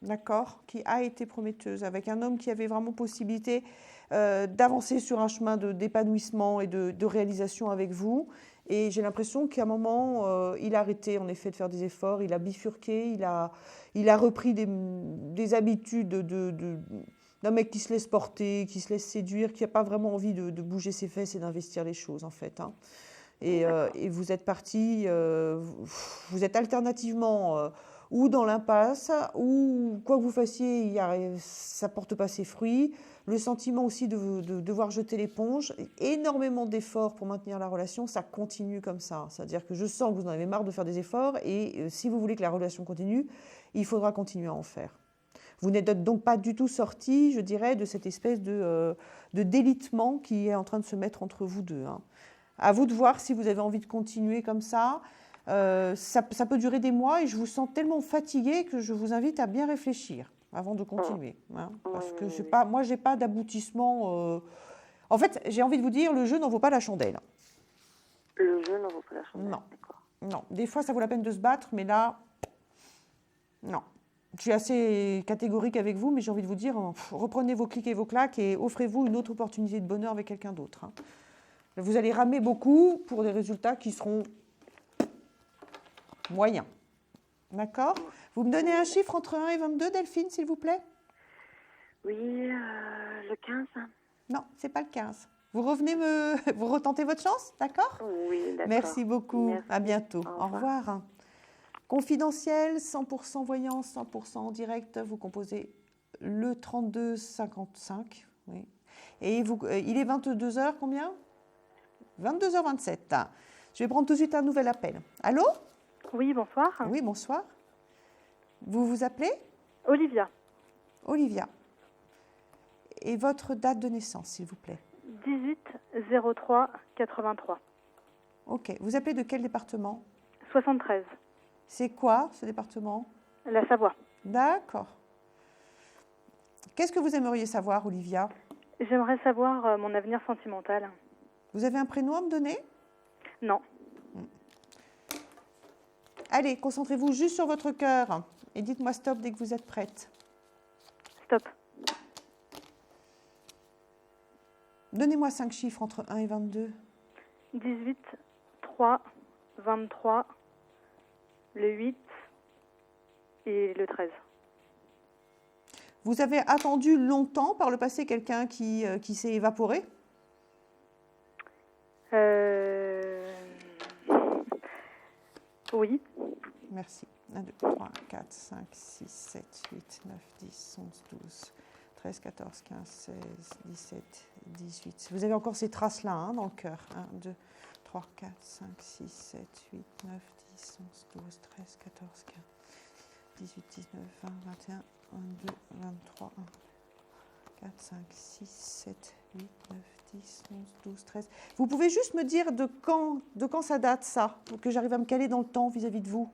d'accord, qui a été prometteuse, avec un homme qui avait vraiment possibilité d'avancer sur un chemin d'épanouissement et de réalisation avec vous. Et j'ai l'impression qu'à un moment, il a arrêté en effet de faire des efforts, il a bifurqué, il a repris des habitudes d'un mec qui se laisse porter, qui se laisse séduire, qui n'a pas vraiment envie de bouger ses fesses et d'investir les choses en fait. Hein. Et vous êtes parti, vous êtes alternativement ou dans l'impasse, ou quoi que vous fassiez, ça ne porte pas ses fruits. Le sentiment aussi de devoir jeter l'éponge, énormément d'efforts pour maintenir la relation, ça continue comme ça. C'est-à-dire que je sens que vous en avez marre de faire des efforts, et si vous voulez que la relation continue, il faudra continuer à en faire. Vous n'êtes donc pas du tout sorti, je dirais, de cette espèce de délitement qui est en train de se mettre entre vous deux. Hein. À vous de voir si vous avez envie de continuer comme ça. Ça peut durer des mois et je vous sens tellement fatigué que je vous invite à bien réfléchir avant de continuer. Hein, parce que moi, je n'ai pas d'aboutissement. En fait, j'ai envie de vous dire, le jeu n'en vaut pas la chandelle. Le jeu n'en vaut pas la chandelle. Non. Non. Des fois, ça vaut la peine de se battre, mais là, non. Je suis assez catégorique avec vous, mais j'ai envie de vous dire, reprenez vos clics et vos claques et offrez-vous une autre opportunité de bonheur avec quelqu'un d'autre. Hein. Vous allez ramer beaucoup pour des résultats qui seront moyens. D'accord? Vous me donnez un chiffre entre 1 et 22, Delphine, s'il vous plaît? Oui, le 15. Non, c'est pas le 15. Vous revenez vous retentez votre chance, d'accord? Oui, d'accord. Merci beaucoup. Merci. À bientôt. Au revoir. Confidentiel, 100% voyance, 100% en direct. Vous composez le 32 55. Oui. Et il est 22h combien? 22h27. Je vais prendre tout de suite un nouvel appel. Allô? Oui, bonsoir. Oui, bonsoir. Vous vous appelez? Olivia. Olivia. Et votre date de naissance, s'il vous plaît? 18-03-83. Ok. Vous appelez de quel département? 73. C'est quoi, ce département? La Savoie. D'accord. Qu'est-ce que vous aimeriez savoir, Olivia? J'aimerais savoir mon avenir sentimental. Vous avez un prénom à me donner? Non. Allez, concentrez-vous juste sur votre cœur et dites-moi stop dès que vous êtes prête. Stop. Donnez-moi 5 chiffres entre 1 et 22. 18, 3, 23, le 8 et le 13. Vous avez attendu longtemps par le passé quelqu'un qui s'est évaporé? Oui. Merci. 1, 2, 3, 4, 5, 6, 7, 8, 9, 10, 11, 12, 13, 14, 15, 16, 17, 18. Vous avez encore ces traces-là hein, dans le cœur. 1, 2, 3, 4, 5, 6, 7, 8, 9, 10, 11, 12, 13, 14, 15, 18, 19, 20, 21, 22, 23, 4, 5, 6, 7, 8, 9, 10, 11, 12, 13. Vous pouvez juste me dire de quand ça date, ça, pour que j'arrive à me caler dans le temps vis-à-vis de vous?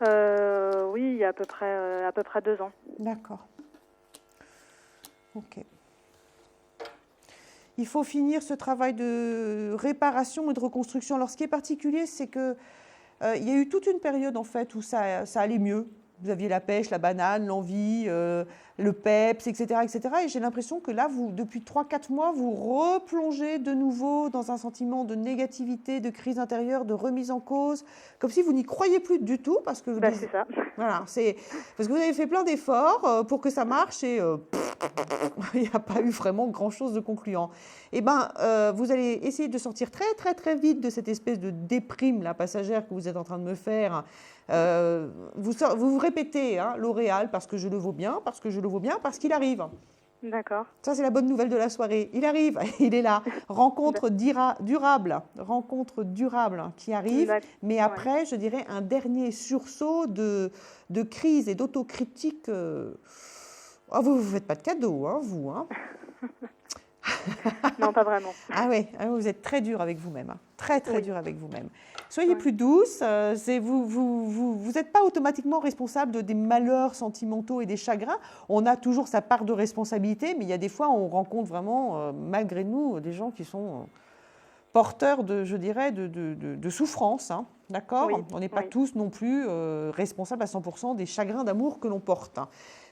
Oui, il y a à peu près 2 ans. D'accord. Ok. Il faut finir ce travail de réparation et de reconstruction. Alors, ce qui est particulier, c'est que il y a eu toute une période, en fait, où ça allait mieux. Vous aviez la pêche, la banane, l'envie, le peps, etc., etc. Et j'ai l'impression que là, depuis 3-4 mois, vous replongez de nouveau dans un sentiment de négativité, de crise intérieure, de remise en cause, comme si vous n'y croyez plus du tout, parce que c'est ça. Voilà, parce que vous avez fait plein d'efforts pour que ça marche et il n'y a pas eu vraiment grand-chose de concluant. Eh bien, vous allez essayer de sortir très, très, très vite de cette espèce de déprime la passagère que vous êtes en train de me faire. Vous répétez L'Oréal parce que je le vaux bien, parce que je le vaux bien, parce qu'il arrive. D'accord. Ça, c'est la bonne nouvelle de la soirée. Il arrive, il est là. Rencontre durable qui arrive. Mais après, je dirais un dernier sursaut de crise et d'autocritique. Oh, vous ne vous faites pas de cadeaux, vous. Non, pas vraiment. Ah oui, vous êtes très dur avec vous-même. Très, très dur avec vous-même. Soyez plus douce. Vous n'êtes pas automatiquement responsable des malheurs sentimentaux et des chagrins. On a toujours sa part de responsabilité, mais il y a des fois, on rencontre vraiment, malgré nous, des gens qui sont porteurs de souffrance. D'accord ? On n'est pas tous non plus responsables à 100% des chagrins d'amour que l'on porte.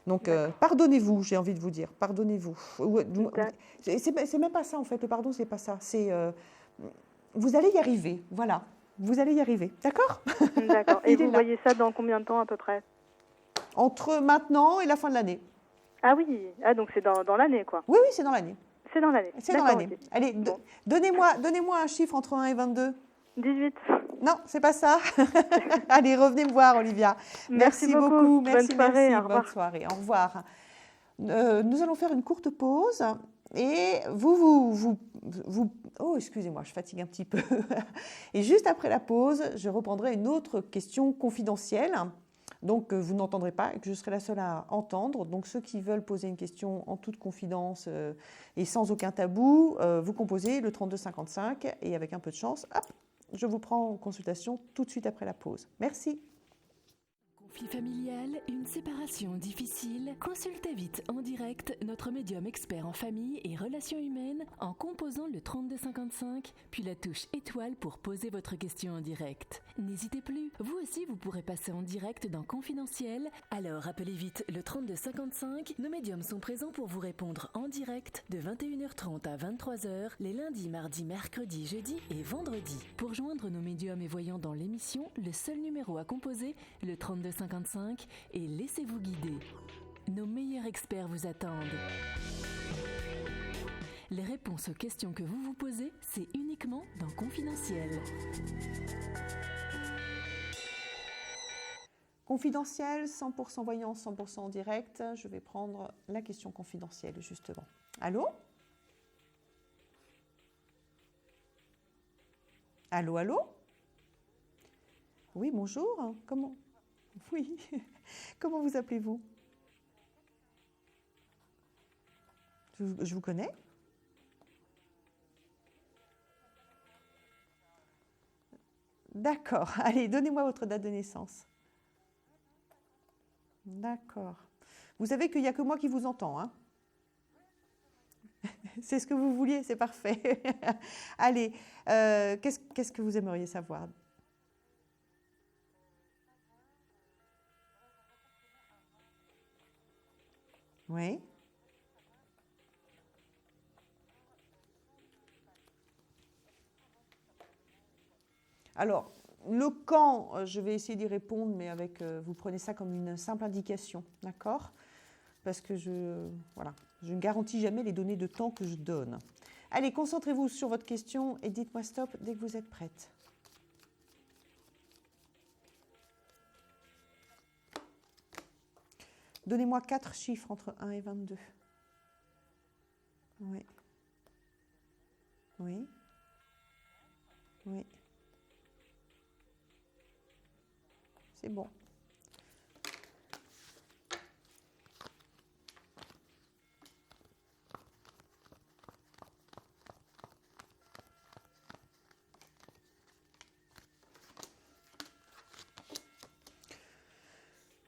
Donc, pardonnez-vous, j'ai envie de vous dire. Pardonnez-vous. C'est même pas ça, en fait. Le pardon, c'est pas ça. C'est vous allez y arriver. Voilà. Vous allez y arriver. D'accord ? D'accord. Et vous voyez ça dans combien de temps, à peu près ? Entre maintenant et la fin de l'année. Ah oui. Ah, donc c'est dans l'année, quoi. Oui, c'est dans l'année. C'est dans l'année. C'est dans l'année. Okay. Allez, donnez-moi un chiffre entre 1 et 22. 18. Non, c'est pas ça. Allez, revenez me voir, Olivia. Merci beaucoup. Merci, bonne soirée. Bonne soirée. Au revoir. Nous allons faire une courte pause et vous... Oh, excusez-moi, je fatigue un petit peu. Et juste après la pause, je reprendrai une autre question confidentielle. Donc, vous n'entendrez pas et que je serai la seule à entendre. Donc, ceux qui veulent poser une question en toute confidence et sans aucun tabou, vous composez le 3255 et avec un peu de chance, hop, je vous prends en consultation tout de suite après la pause. Merci. Conflit familial, une séparation difficile? Consultez vite en direct notre médium expert en famille et relations humaines en composant le 3255, puis la touche étoile pour poser votre question en direct. N'hésitez plus, vous aussi vous pourrez passer en direct dans Confidentiel, alors appelez vite le 3255, nos médiums sont présents pour vous répondre en direct de 21h30 à 23h, les lundis, mardis, mercredis, jeudis et vendredis. Pour joindre nos médiums et voyants dans l'émission, le seul numéro à composer, le 3255, et laissez-vous guider. Nos meilleurs experts vous attendent. Les réponses aux questions que vous vous posez, c'est uniquement dans Confidentiel. Confidentiel, 100% voyance, 100% en direct. Je vais prendre la question confidentielle, justement. Allô ? Allô, allô ? Oui, bonjour. Comment ? Oui. Comment vous appelez-vous ? Je vous connais ? D'accord. Allez, donnez-moi votre date de naissance. D'accord. Vous savez qu'il n'y a que moi qui vous entends, hein ? C'est ce que vous vouliez, c'est parfait. Allez, qu'est-ce que vous aimeriez savoir ? Oui. Alors, le quand, je vais essayer d'y répondre, mais vous prenez ça comme une simple indication, d'accord ? Parce que je ne garantis jamais les données de temps que je donne. Allez, concentrez-vous sur votre question et dites-moi stop dès que vous êtes prête. Donnez-moi 4 chiffres entre 1 et 22. Oui. Oui. Oui. C'est bon.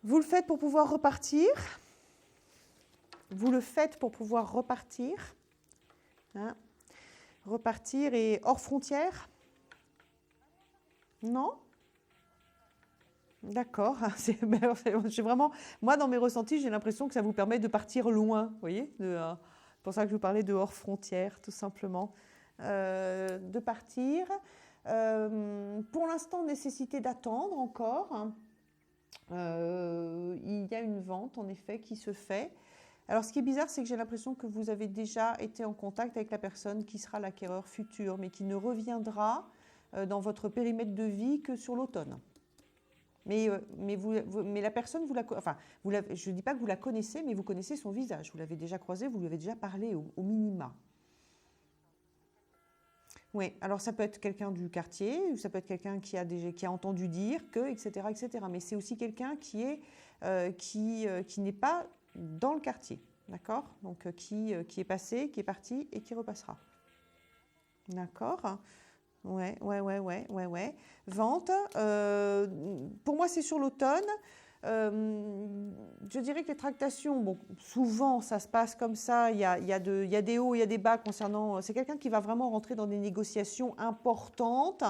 Vous le faites pour pouvoir repartir. Vous le faites pour pouvoir repartir. Hein? Repartir et hors frontières? Non? D'accord. J'ai vraiment, moi, dans mes ressentis, j'ai l'impression que ça vous permet de partir loin. Vous voyez, c'est pour ça que je vous parlais de hors frontières, tout simplement. De partir. Pour l'instant, nécessité d'attendre encore. Il y a une vente, en effet, qui se fait. Alors, ce qui est bizarre, c'est que j'ai l'impression que vous avez déjà été en contact avec la personne qui sera l'acquéreur futur, mais qui ne reviendra dans votre périmètre de vie que sur l'automne. Mais la personne, je ne dis pas que vous la connaissez, mais vous connaissez son visage. Vous l'avez déjà croisé, vous lui avez déjà parlé au minima. Oui, alors ça peut être quelqu'un du quartier, ou ça peut être quelqu'un qui a entendu dire que, etc., etc. Mais c'est aussi quelqu'un qui n'est pas dans le quartier, d'accord? Donc qui est passé, qui est parti et qui repassera. D'accord? Ouais. Vente. Pour moi, c'est sur l'automne. Je dirais que les tractations, bon, souvent ça se passe comme ça, il y a des hauts, il y a des bas concernant. C'est quelqu'un qui va vraiment rentrer dans des négociations importantes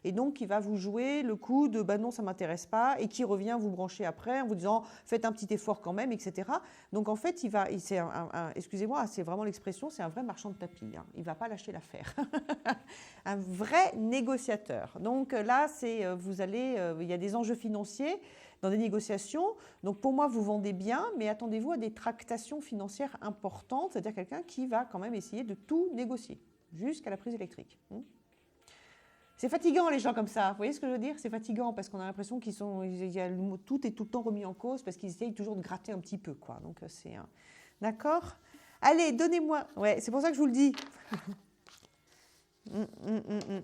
et donc qui va vous jouer le coup de bah non, ça ne m'intéresse pas et qui revient vous brancher après en vous disant faites un petit effort quand même, etc. Donc en fait, excusez-moi, c'est vraiment l'expression, c'est un vrai marchand de tapis. Hein. Il ne va pas lâcher l'affaire. Un vrai négociateur. Donc là, il y a des enjeux financiers dans des négociations. Donc pour moi, vous vendez bien, mais attendez-vous à des tractations financières importantes, c'est-à-dire quelqu'un qui va quand même essayer de tout négocier, jusqu'à la prise électrique. C'est fatigant les gens comme ça, vous voyez ce que je veux dire? C'est fatigant parce qu'on a l'impression tout est tout le temps remis en cause parce qu'ils essayent toujours de gratter un petit peu, quoi. Donc d'accord? Allez, donnez-moi... Ouais, c'est pour ça que je vous le dis.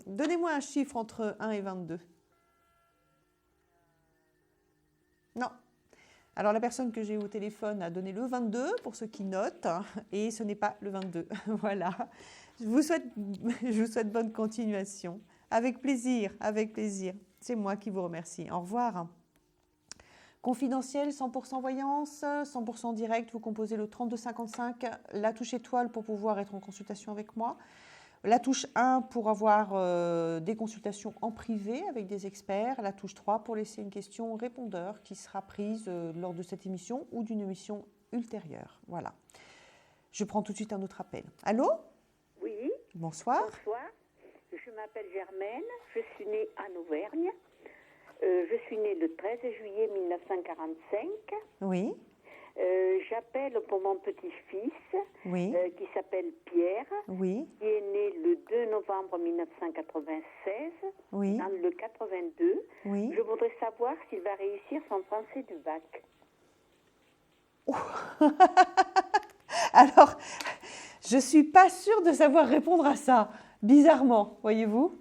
Donnez-moi un chiffre entre 1 et 22. Non. Alors, la personne que j'ai eu au téléphone a donné le 22, pour ceux qui notent, et ce n'est pas le 22. Voilà. Je vous souhaite bonne continuation. Avec plaisir, avec plaisir. C'est moi qui vous remercie. Au revoir. Confidentiel, 100% voyance, 100% direct, vous composez le 3255, la touche étoile pour pouvoir être en consultation avec moi. La touche 1 pour avoir des consultations en privé avec des experts. La touche 3 pour laisser une question au répondeur qui sera prise lors de cette émission ou d'une émission ultérieure. Voilà. Je prends tout de suite un autre appel. Allô? Oui. Bonsoir. Bonsoir. Je m'appelle Germaine. Je suis née en Auvergne. Je suis née le 13 juillet 1945. Oui. J'appelle pour mon petit-fils, oui. Qui s'appelle Pierre, oui. qui est né le 2 novembre 1996, oui. dans le 82. Oui. Je voudrais savoir s'il va réussir son français du bac. Alors, je ne suis pas sûre de savoir répondre à ça, bizarrement, voyez-vous.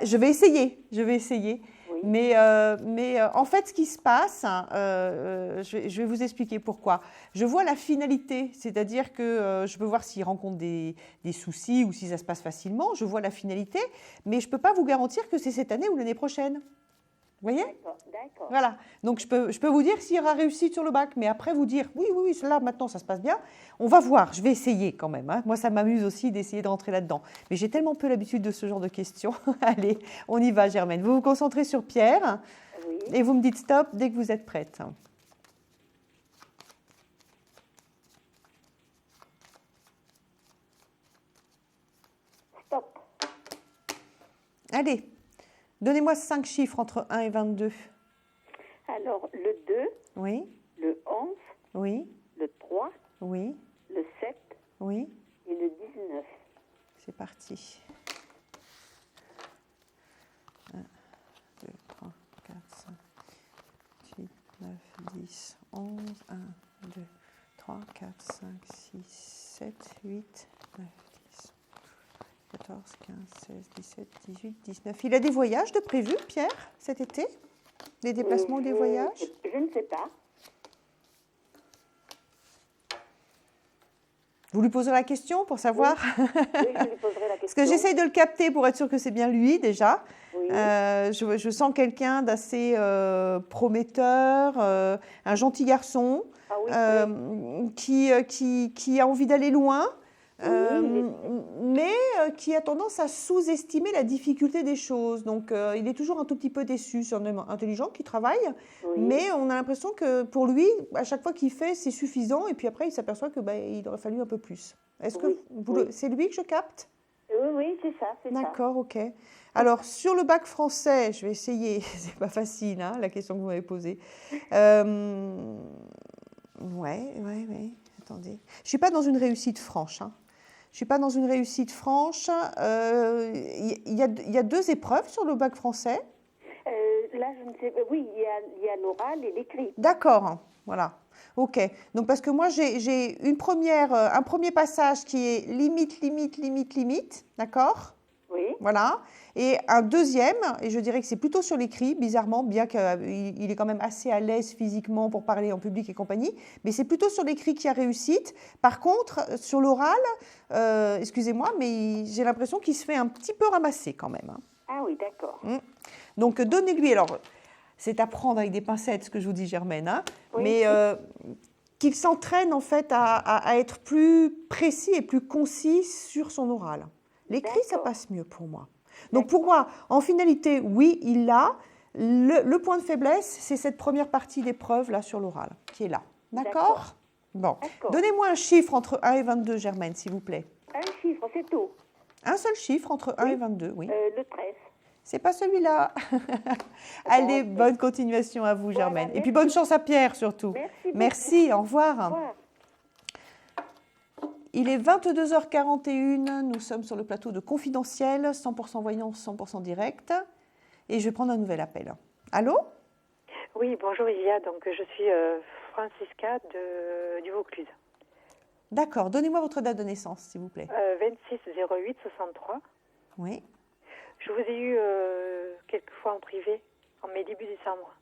Je vais essayer. Oui. Mais en fait, ce qui se passe, je vais vous expliquer pourquoi. Je vois la finalité, c'est-à-dire que je peux voir s'il rencontre des soucis ou si ça se passe facilement. Je vois la finalité, mais je ne peux pas vous garantir que c'est cette année ou l'année prochaine. Vous voyez? D'accord. Voilà. Donc, je peux vous dire s'il aura réussi sur le bac, mais après vous dire, oui, là, maintenant, ça se passe bien. On va voir. Je vais essayer quand même. Hein. Moi, ça m'amuse aussi d'essayer de rentrer là-dedans. Mais j'ai tellement peu l'habitude de ce genre de questions. Allez, on y va, Germaine. Vous vous concentrez sur Pierre et vous me dites stop dès que vous êtes prête. Stop. Allez. Donnez-moi 5 chiffres entre 1 et 22. Alors, le 2, oui. Le 11, oui. Le 3, oui. Le 7 oui. et le 19. C'est parti. 1, 2, 3, 4, 5, 8, 9, 10, 11, 1, 2, 3, 4, 5, 6, 7, 8, 9, 10, 14, 15, 16, 17, 18, 19. Il a des voyages de prévus, Pierre, cet été? Des déplacements ou des voyages? Je ne sais pas. Vous lui poserez la question pour savoir? Oui, je lui poserai la question. Parce que j'essaye de le capter pour être sûr que c'est bien lui déjà. Oui. Je sens quelqu'un d'assez prometteur, un gentil garçon qui a envie d'aller loin, mais qui a tendance à sous-estimer la difficulté des choses. Donc il est toujours un tout petit peu déçu. C'est un homme intelligent qui travaille, mais on a l'impression que pour lui, à chaque fois qu'il fait, c'est suffisant. Et puis après, il s'aperçoit que il aurait fallu un peu plus. Est-ce que c'est lui que je capte? Oui, c'est ça. D'accord, ok. Alors, sur le bac français, je vais essayer, c'est pas facile, hein, la question que vous m'avez posée. Ouais, attendez. Je suis pas dans une réussite franche. Hein. Je suis pas dans une réussite franche. Il y a 2 épreuves sur le bac français. Là, je ne sais pas. Oui, il y a l'oral et l'écrit. D'accord, voilà. Ok. Donc, parce que moi, j'ai un premier passage qui est limite, d'accord? Oui. Voilà. Et un deuxième, et je dirais que c'est plutôt sur l'écrit, bizarrement, bien qu'il est quand même assez à l'aise physiquement pour parler en public et compagnie, mais c'est plutôt sur l'écrit qu'il y a réussite. Par contre, sur l'oral, excusez-moi, mais j'ai l'impression qu'il se fait un petit peu ramasser quand même. Hein. Ah oui, d'accord. Donc, donnez-lui, alors, c'est à prendre avec des pincettes ce que je vous dis, Germaine, hein, mais qu'il s'entraîne en fait à être plus précis et plus concis sur son oral. L'écrit, ça passe mieux pour moi. Donc pour moi, en finalité, oui, il l'a. Le point de faiblesse, c'est cette première partie d'épreuve là sur l'oral, qui est là. D'accord? Bon. Donnez-moi un chiffre entre 1 et 22, Germaine, s'il vous plaît. Un chiffre, c'est tout. Un seul chiffre entre 1 et 22, oui. Le 13. C'est pas celui-là. Allez, bonne continuation à vous, Germaine. Voilà, et puis bonne chance à Pierre, surtout. Merci, au revoir. Au revoir. Il est 22h41, nous sommes sur le plateau de Confidentiel, 100% voyance, 100% direct. Et je vais prendre un nouvel appel. Allô? Oui, bonjour Isia, donc je suis Francisca du Vaucluse. D'accord, donnez-moi votre date de naissance, s'il vous plaît. 26-08-63. Oui. Je vous ai eu quelques fois en privé, en début décembre.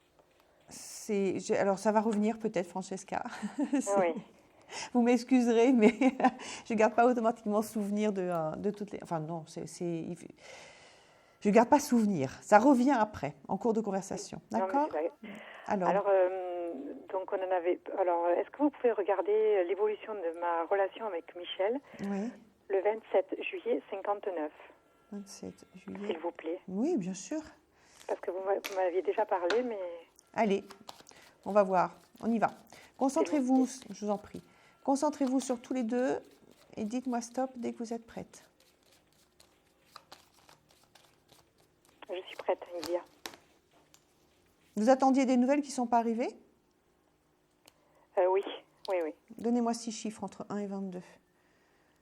Alors ça va revenir peut-être, Francesca. Oui. Vous m'excuserez, mais je ne garde pas automatiquement souvenir de toutes les... Enfin non, je ne garde pas souvenir. Ça revient après, en cours de conversation. D'accord? Alors donc on en avait... Alors, est-ce que vous pouvez regarder l'évolution de ma relation avec Michel? Oui. Le 27 juillet 59. 27 juillet. S'il vous plaît. Oui, bien sûr. Parce que vous m'aviez déjà parlé, mais... Allez, on va voir. On y va. Concentrez-vous, je vous en prie. Concentrez-vous sur tous les deux et dites-moi stop dès que vous êtes prête. Je suis prête, Isia. Vous attendiez des nouvelles qui ne sont pas arrivées? Oui. Donnez-moi 6 chiffres entre 1 et 22.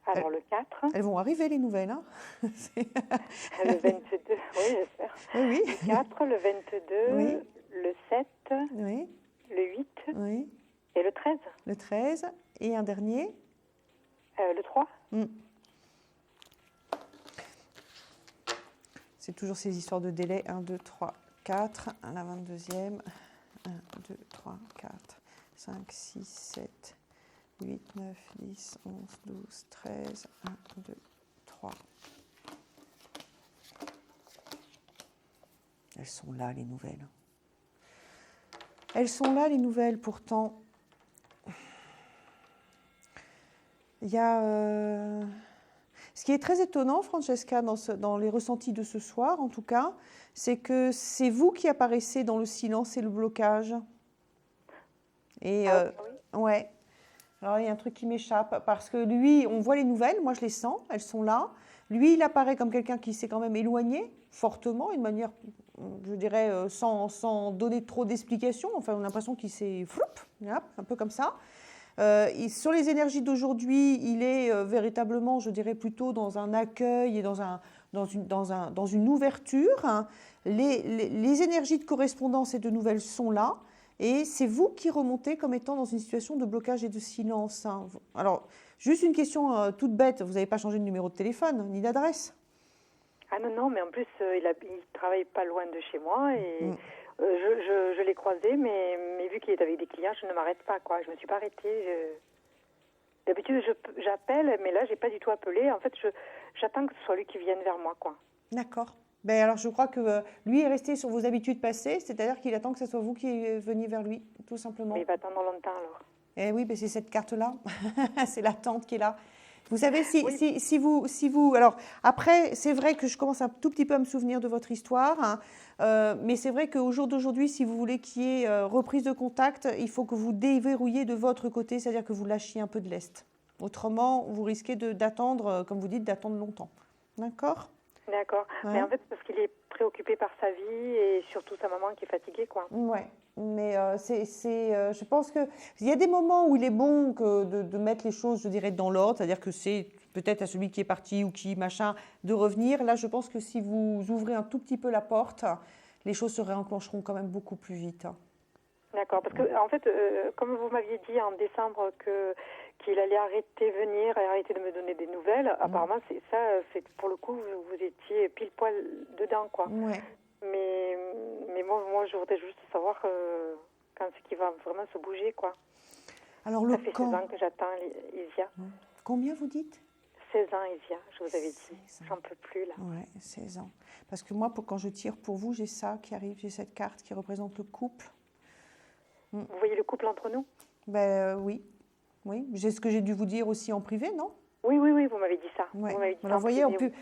Alors, le 4. Elles vont arriver, les nouvelles. Hein. Le 22, oui, j'espère. Oui. Le 4, le 22, le 7, le 8 et le 13. Le 13. Et un dernier? Le 3. C'est toujours ces histoires de délai. 1, 2, 3, 4. La 22e. 1, 2, 3, 4, 5, 6, 7, 8, 9, 10, 11, 12, 13. 1, 2, 3. Elles sont là, les nouvelles. Elles sont là, les nouvelles, pourtant. Il y a... Ce qui est très étonnant, Francesca, dans les ressentis de ce soir, en tout cas, c'est que c'est vous qui apparaissez dans le silence et le blocage. Et ouais. Alors, il y a un truc qui m'échappe, parce que lui, on voit les nouvelles, moi je les sens, elles sont là. Lui, il apparaît comme quelqu'un qui s'est quand même éloigné, fortement, d'une manière, je dirais, sans donner trop d'explications. Enfin, on a l'impression qu'il s'est... un peu comme ça. Sur les énergies d'aujourd'hui, il est véritablement, je dirais, plutôt dans un accueil et dans une ouverture. Hein. Les énergies de correspondance et de nouvelles sont là. Et c'est vous qui remontez comme étant dans une situation de blocage et de silence. Hein. Alors, juste une question toute bête. Vous n'avez pas changé de numéro de téléphone ni d'adresse? Ah non, mais en plus, il travaille pas loin de chez moi et... Je l'ai croisé, mais vu qu'il est avec des clients, je ne m'arrête pas, quoi. Je ne me suis pas arrêtée. D'habitude, j'appelle, mais là, j'ai pas du tout appelé. En fait, j'attends que ce soit lui qui vienne vers moi, quoi. D'accord. Ben alors, je crois que lui est resté sur vos habitudes passées, c'est-à-dire qu'il attend que ce soit vous qui veniez vers lui, tout simplement. Mais il va attendre longtemps, alors. Eh oui, ben c'est cette carte-là. C'est l'attente qui est là. Vous savez, si vous... Alors, après, c'est vrai que je commence un tout petit peu à me souvenir de votre histoire, hein, mais c'est vrai qu'au jour d'aujourd'hui, si vous voulez qu'il y ait reprise de contact, il faut que vous déverrouillez de votre côté, c'est-à-dire que vous lâchiez un peu de lest. Autrement, vous risquez d'attendre, comme vous dites, d'attendre longtemps. D'accord ? D'accord. Ouais. Mais en fait, parce qu'il est préoccupé par sa vie et surtout sa maman qui est fatiguée, quoi. Ouais. Mais je pense qu'il y a des moments où il est bon de mettre les choses, je dirais, dans l'ordre, c'est-à-dire que c'est peut-être à celui qui est parti ou qui, machin, de revenir. Là, je pense que si vous ouvrez un tout petit peu la porte, les choses se réenclencheront quand même beaucoup plus vite. D'accord, parce que en fait, comme vous m'aviez dit en décembre qu'il allait arrêter venir et arrêter de me donner des nouvelles, apparemment c'est pour le coup vous étiez pile poil dedans, quoi. Ouais. Mais moi je voudrais juste savoir quand c'est qu'il va vraiment se bouger, quoi. Alors ça fait 16 ans que j'attends Isia. Combien vous dites ? 16 ans, Isia, je vous avais dit. J'en peux plus, là. Ouais, 16 ans. Parce que moi, quand je tire pour vous, j'ai ça qui arrive, j'ai cette carte qui représente le couple. Vous voyez le couple entre nous ? Ben oui. Oui. C'est ce que j'ai dû vous dire aussi en privé, non ? Oui, vous m'avez dit ça. Ouais. Vous m'avez dit Alors, ça vous voyez, privé,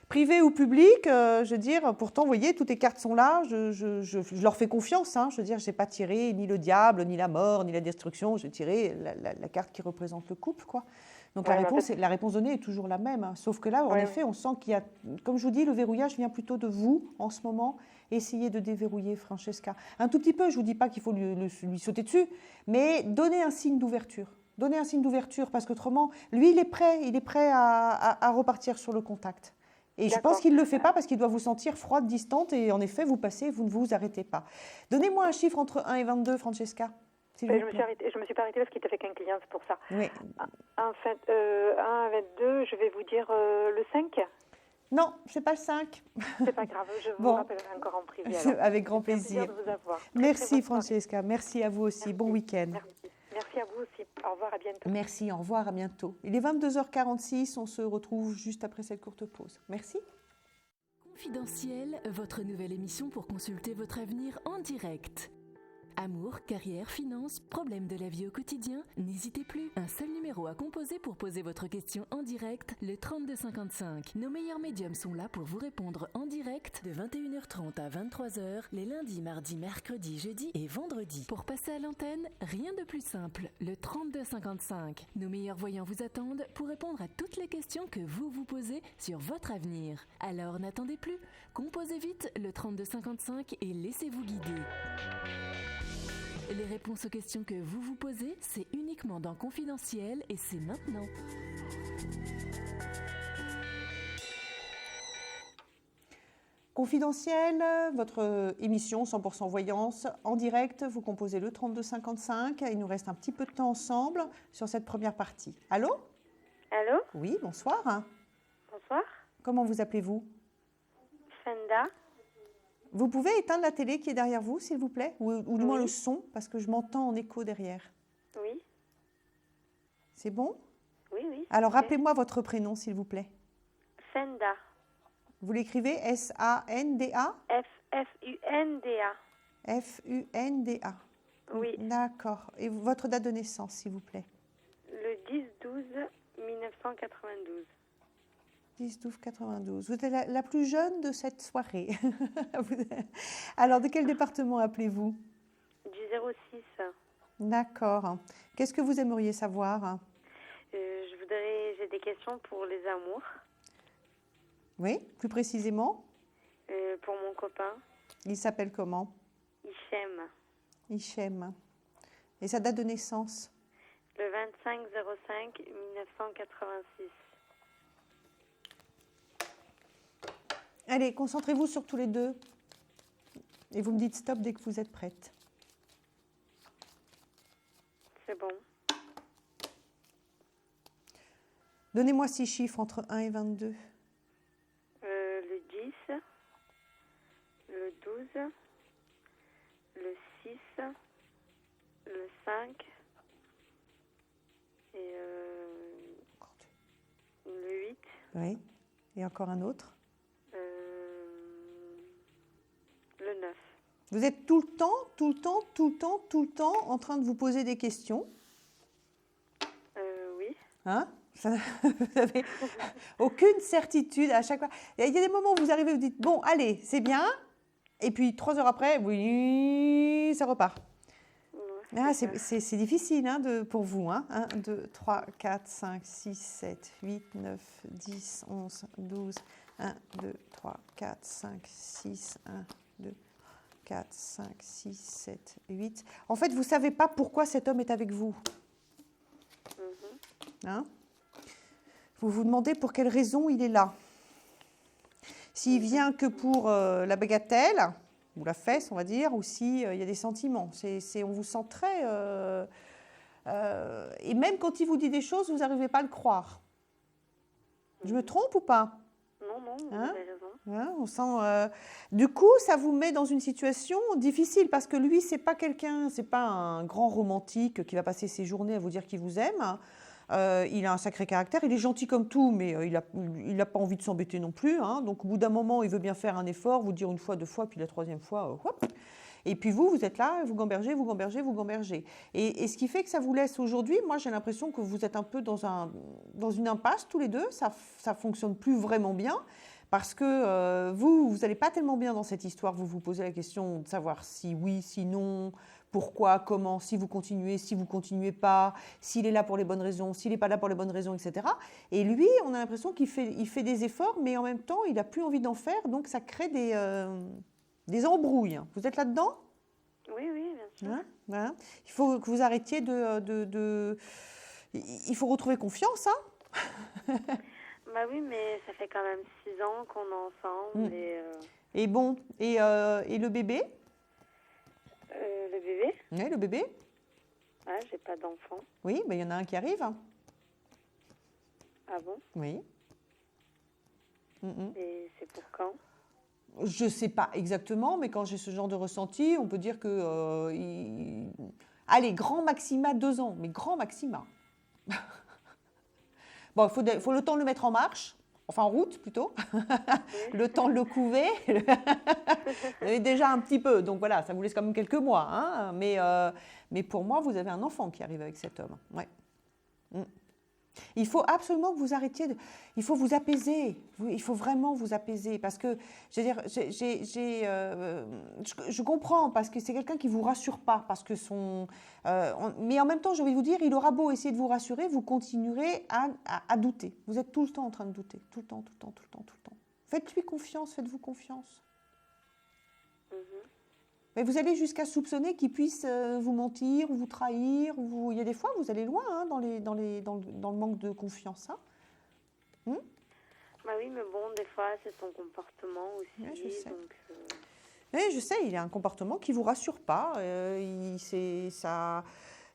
privé ou public, je veux dire, pourtant, vous voyez, toutes les cartes sont là, je leur fais confiance, hein, je veux dire, je n'ai pas tiré ni le diable, ni la mort, ni la destruction, j'ai tiré la carte qui représente le couple, quoi. Donc la réponse donnée est toujours la même, hein, sauf que là, en effet, on sent qu'il y a, comme je vous dis, le verrouillage vient plutôt de vous, en ce moment. Essayez de déverrouiller Francesca. Un tout petit peu, je ne vous dis pas qu'il faut lui sauter dessus, mais donnez un signe d'ouverture. Donnez un signe d'ouverture, parce qu'autrement, lui, il est prêt à repartir sur le contact. Et je pense qu'il ne le fait pas parce qu'il doit vous sentir froide, distante, et en effet, vous passez, vous ne vous arrêtez pas. Donnez-moi un chiffre entre 1 et 22, Francesca. Je me suis pas arrêtée parce qu'il était avec un client, c'est pour ça. Oui. En fait, 1 à 22, je vais vous dire le 5. Non, c'est pas le 5. C'est pas grave, je vous rappellerai encore en privé. Alors. Avec grand plaisir. De vous avoir. Merci Francesca, merci à vous aussi. Merci. Bon week-end. Merci à vous aussi. Au revoir, à bientôt. Merci, au revoir, à bientôt. Il est 22h46, on se retrouve juste après cette courte pause. Merci. Confidentiel, votre nouvelle émission pour consulter votre avenir en direct. Amour, carrière, finances, problèmes de la vie au quotidien, n'hésitez plus. Un seul numéro à composer pour poser votre question en direct, le 3255. Nos meilleurs médiums sont là pour vous répondre en direct de 21h30 à 23h, les lundis, mardis, mercredis, jeudis et vendredis. Pour passer à l'antenne, rien de plus simple, le 3255. Nos meilleurs voyants vous attendent pour répondre à toutes les questions que vous vous posez sur votre avenir. Alors n'attendez plus, composez vite le 3255 et laissez-vous guider. Les réponses aux questions que vous vous posez, c'est uniquement dans Confidentiel et c'est maintenant. Confidentiel, votre émission 100% voyance en direct, vous composez le 3255. Il nous reste un petit peu de temps ensemble sur cette première partie. Allô ? Allô ? Oui, bonsoir. Bonsoir. Comment vous appelez-vous ? Fenda. Vous pouvez éteindre la télé qui est derrière vous, s'il vous plaît, ou du moins le son, parce que je m'entends en écho derrière. Oui. C'est bon ? Oui. Alors, rappelez-moi votre prénom, s'il vous plaît. Fenda. Vous l'écrivez S-A-N-D-A ? F-U-N-D-A. F-U-N-D-A. Oui. D'accord. Et votre date de naissance, s'il vous plaît ? Le 10-12-1992. 10-12-92. Vous êtes la plus jeune de cette soirée. Alors, de quel département appelez-vous ? Du 06. D'accord. Qu'est-ce que vous aimeriez savoir ? J'ai des questions pour les amours. Oui, plus précisément ? Pour mon copain. Il s'appelle comment ? Hichem. Hichem. Et sa date de naissance ? Le 25-05-1986. Allez, concentrez-vous sur tous les deux. Et vous me dites stop dès que vous êtes prête. C'est bon. Donnez-moi 6 chiffres entre 1 et 22. Le 10, le 12, le 6, le 5 et Oui. Et encore un autre. Le 9. Vous êtes tout le temps en train de vous poser des questions. Oui. Hein? Vous n'avez aucune certitude à chaque fois. Il y a des moments où vous arrivez, vous dites, bon, allez, c'est bien. Et puis 3 heures après, oui, ça repart. Ah, c'est difficile hein, pour vous. Hein. 1, 2, 3, 4, 5, 6, 7, 8, 9, 10, 11, 12. 1, 2, 3, 4, 5, 6, 1, 2, 4, 5, 6, 7, 8. En fait, vous ne savez pas pourquoi cet homme est avec vous. Hein? Vous vous demandez pour quelle raison il est là. S'il vient que pour la bagatelle, ou la fesse, on va dire, ou s'il y a des sentiments. On vous sent très... et même quand il vous dit des choses, vous n'arrivez pas à le croire. Je me trompe ou pas? Non, vous avez raison. Hein, on sent, du coup, ça vous met dans une situation difficile parce que lui, c'est pas un grand romantique qui va passer ses journées à vous dire qu'il vous aime. Il a un sacré caractère, il est gentil comme tout, mais il n'a pas envie de s'embêter non plus. Hein. Donc, au bout d'un moment, il veut bien faire un effort, vous dire une fois, 2 fois, puis la 3e fois, hop. Et puis vous êtes là, vous gambergez. Et ce qui fait que ça vous laisse aujourd'hui, moi, j'ai l'impression que vous êtes un peu dans une impasse tous les deux. Ça ne fonctionne plus vraiment bien. Parce que vous n'allez pas tellement bien dans cette histoire. Vous vous posez la question de savoir si oui, si non, pourquoi, comment, si vous continuez pas, s'il est là pour les bonnes raisons, s'il n'est pas là pour les bonnes raisons, etc. Et lui, on a l'impression qu'il fait des efforts, mais en même temps, il n'a plus envie d'en faire. Donc, ça crée des embrouilles. Vous êtes là-dedans? Oui, bien sûr. Hein? Voilà. Il faut que vous arrêtiez Il faut retrouver confiance, hein. Bah oui, mais ça fait quand même 6 ans qu'on est ensemble. Et bon, et le bébé? Le bébé? Oui, le bébé. Ah, j'ai pas d'enfant. Oui, mais il y en a un qui arrive. Ah bon? Oui. Et c'est pour quand? Je ne sais pas exactement, mais quand j'ai ce genre de ressenti, on peut dire que... Allez, grand maxima 2 ans, mais grand maxima. Bon, il faut le temps de le mettre en marche, enfin en route plutôt, le temps de le couver. Vous avez déjà un petit peu, donc voilà, ça vous laisse quand même quelques mois. Hein, mais pour moi, vous avez un enfant qui arrive avec cet homme. Ouais. Il faut absolument que vous arrêtiez il faut vous apaiser. Il faut vraiment vous apaiser parce que, je veux dire, je comprends parce que c'est quelqu'un qui ne vous rassure pas parce que mais en même temps, j'ai envie de vous dire, il aura beau essayer de vous rassurer, vous continuerez à douter. Vous êtes tout le temps en train de douter, tout le temps. Faites-lui confiance, faites-vous confiance. Mais vous allez jusqu'à soupçonner qu'il puisse vous mentir ou vous trahir. Il y a des fois, vous allez loin hein, dans le manque de confiance. Hein. Bah oui, mais bon, des fois, c'est son comportement aussi. Ouais, je sais. Donc, Oui, je sais, il a un comportement qui ne vous rassure pas.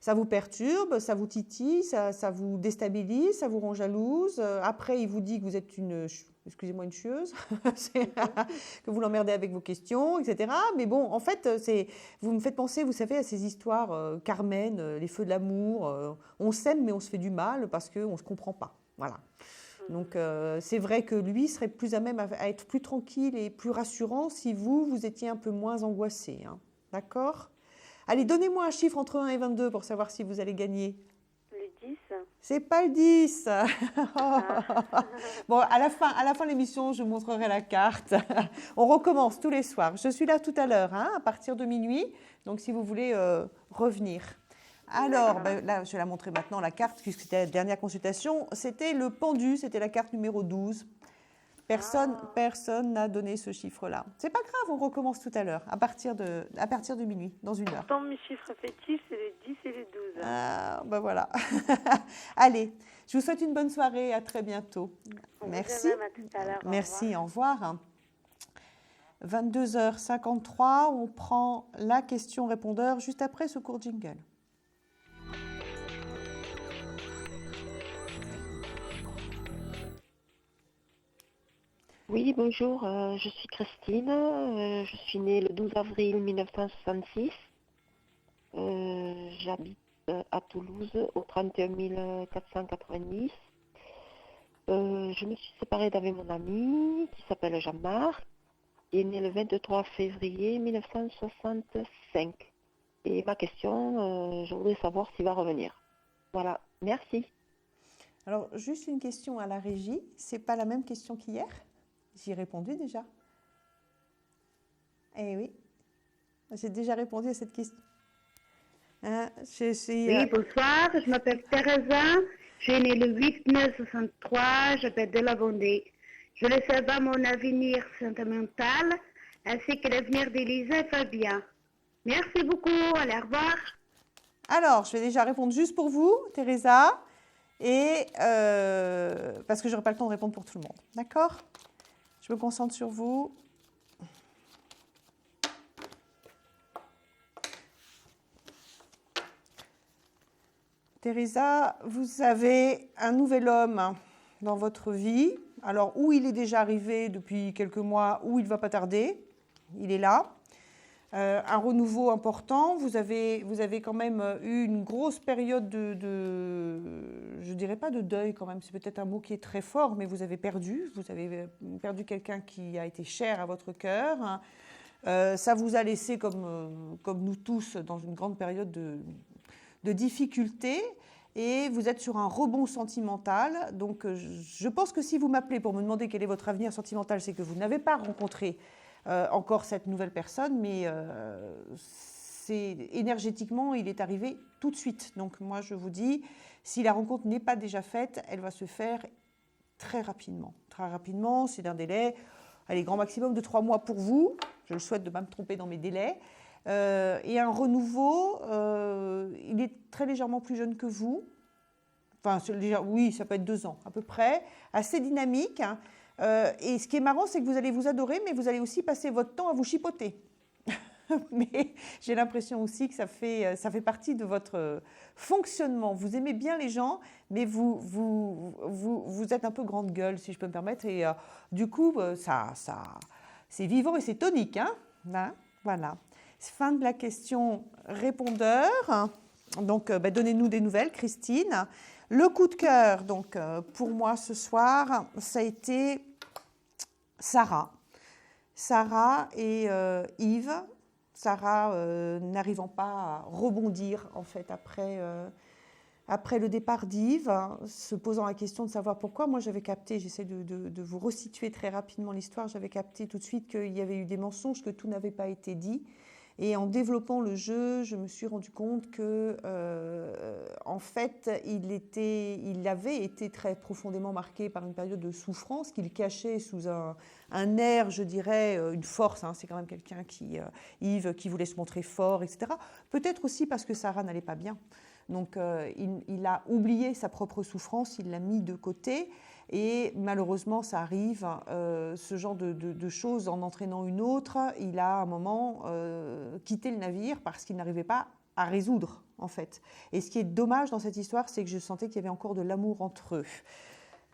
Ça vous perturbe, ça vous titille, ça vous déstabilise, ça vous rend jalouse. Après, il vous dit que vous êtes une chieuse, que vous l'emmerdez avec vos questions, etc. Mais bon, en fait, vous me faites penser, vous savez, à ces histoires Carmen, les feux de l'amour. On s'aime, mais on se fait du mal parce qu'on ne se comprend pas. Voilà. Donc, c'est vrai que lui serait plus à même à être plus tranquille et plus rassurant si vous étiez un peu moins angoissé. Hein. D'accord ? Allez, donnez-moi un chiffre entre 1 et 22 pour savoir si vous allez gagner. Le 10. C'est pas le 10. Bon, à la fin de l'émission, je vous montrerai la carte. On recommence tous les soirs. Je suis là tout à l'heure, hein, à partir de minuit. Donc, si vous voulez revenir. Alors, là, je vais la montrer maintenant, la carte, puisque c'était la dernière consultation. C'était le pendu, c'était la carte numéro 12. Personne n'a donné ce chiffre-là. C'est pas grave, on recommence tout à l'heure, à partir de minuit, dans 1 heure. Pourtant, mes chiffres fétiches, c'est les 10 et les 12. Ah, ben voilà. Allez, je vous souhaite une bonne soirée, à très bientôt. Merci. Même, à tout à l'heure. Merci, au revoir. 22h53, on prend la question-répondeur juste après ce court jingle. Oui, bonjour, je suis Christine, je suis née le 12 avril 1966, j'habite à Toulouse au 31 490. Je me suis séparée d'avec mon ami qui s'appelle Jean-Marc. Il est né le 23 février 1965. Et ma question, je voudrais savoir s'il va revenir. Voilà, merci. Alors, juste une question à la régie. C'est pas la même question qu'hier? J'y ai répondu déjà. Eh oui, j'ai déjà répondu à cette question. Hein, Oui, bonsoir, je m'appelle Teresa, je suis née le 8 mai 63, j'appelle de la Vendée. Je voulais savoir mon avenir sentimental ainsi que l'avenir d'Elisa et Fabien. Merci beaucoup, allez, au revoir. Alors, je vais déjà répondre juste pour vous, Teresa, et parce que je n'aurai pas le temps de répondre pour tout le monde. D'accord? Je me concentre sur vous. Teresa, vous avez un nouvel homme dans votre vie. Alors, où il est déjà arrivé depuis quelques mois, où il ne va pas tarder. Il est là. Un renouveau important. Vous avez quand même eu une grosse période je ne dirais pas de deuil quand même, c'est peut-être un mot qui est très fort, mais vous avez perdu quelqu'un qui a été cher à votre cœur. Ça vous a laissé, comme nous tous, dans une grande période de difficultés. Et vous êtes sur un rebond sentimental. Donc, je pense que si vous m'appelez pour me demander quel est votre avenir sentimental, c'est que vous n'avez pas rencontré encore cette nouvelle personne, mais énergétiquement, il est arrivé tout de suite. Donc, moi, je vous dis, si la rencontre n'est pas déjà faite, elle va se faire très rapidement. Très rapidement, c'est d'un délai, allez, grand maximum de 3 mois pour vous. Je le souhaite de ne pas me tromper dans mes délais. Et un renouveau, il est très légèrement plus jeune que vous. Enfin, oui, ça peut être 2 ans à peu près. Assez dynamique. Hein. Et ce qui est marrant, c'est que vous allez vous adorer, mais vous allez aussi passer votre temps à vous chipoter. Mais j'ai l'impression aussi que ça fait partie de votre fonctionnement. Vous aimez bien les gens, mais vous êtes un peu grande gueule, si je peux me permettre. Et du coup, c'est vivant et c'est tonique. Hein, voilà. Fin de la question répondeur. Donc, donnez-nous des nouvelles, Christine. Le coup de cœur, donc, pour moi ce soir, ça a été Sarah. Sarah et Yves. Sarah n'arrivant pas à rebondir, en fait, après le départ d'Yves, se posant la question de savoir pourquoi. Moi, j'avais capté, j'essaie de vous resituer très rapidement l'histoire, j'avais capté tout de suite qu'il y avait eu des mensonges, que tout n'avait pas été dit. Et en développant le jeu, je me suis rendu compte que, en fait, il avait été très profondément marqué par une période de souffrance qu'il cachait sous un air, je dirais, une force. Hein, c'est quand même quelqu'un Yves, qui voulait se montrer fort, etc. Peut-être aussi parce que Sarah n'allait pas bien. Donc, il a oublié sa propre souffrance, il l'a mis de côté. Et malheureusement, ça arrive, ce genre de choses en entraînant une autre. Il a à un moment quitté le navire parce qu'il n'arrivait pas à résoudre, en fait. Et ce qui est dommage dans cette histoire, c'est que je sentais qu'il y avait encore de l'amour entre eux.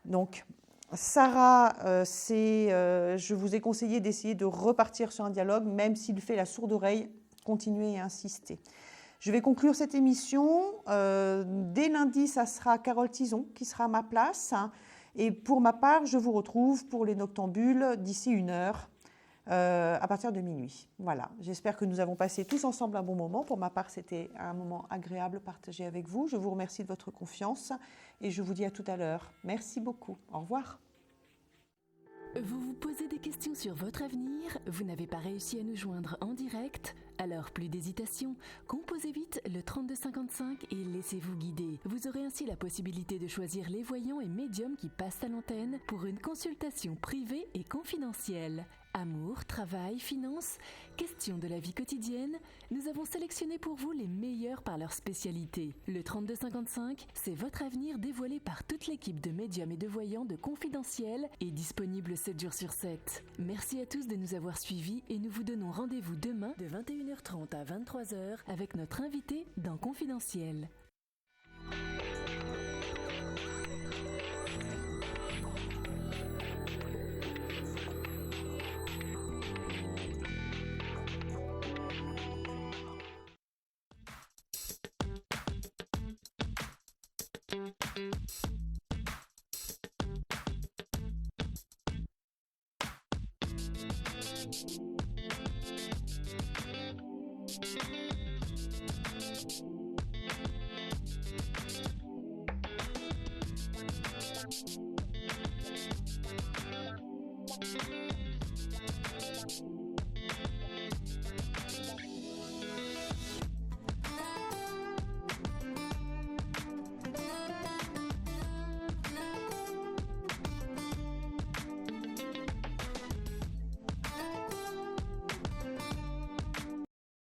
Donc, Sarah, je vous ai conseillé d'essayer de repartir sur un dialogue, même s'il fait la sourde oreille, continuez et insistez. Je vais conclure cette émission. Dès lundi, ça sera Carole Tison qui sera à ma place. Et pour ma part, je vous retrouve pour les Noctambules d'ici 1 heure, à partir de minuit. Voilà, j'espère que nous avons passé tous ensemble un bon moment. Pour ma part, c'était un moment agréable partagé avec vous. Je vous remercie de votre confiance et je vous dis à tout à l'heure. Merci beaucoup. Au revoir. Vous vous posez des questions sur votre avenir? Vous n'avez pas réussi à nous joindre en direct? Alors plus d'hésitation, composez vite le 3255 et laissez-vous guider. Vous aurez ainsi la possibilité de choisir les voyants et médiums qui passent à l'antenne pour une consultation privée et confidentielle. Amour, travail, finances, questions de la vie quotidienne, nous avons sélectionné pour vous les meilleurs par leur spécialité. Le 3255, c'est votre avenir dévoilé par toute l'équipe de médiums et de voyants de Confidentiel et disponible 7 jours sur 7. Merci à tous de nous avoir suivis et nous vous donnons rendez-vous demain de 21h30 à 23h avec notre invité dans Confidentiel. Thank you.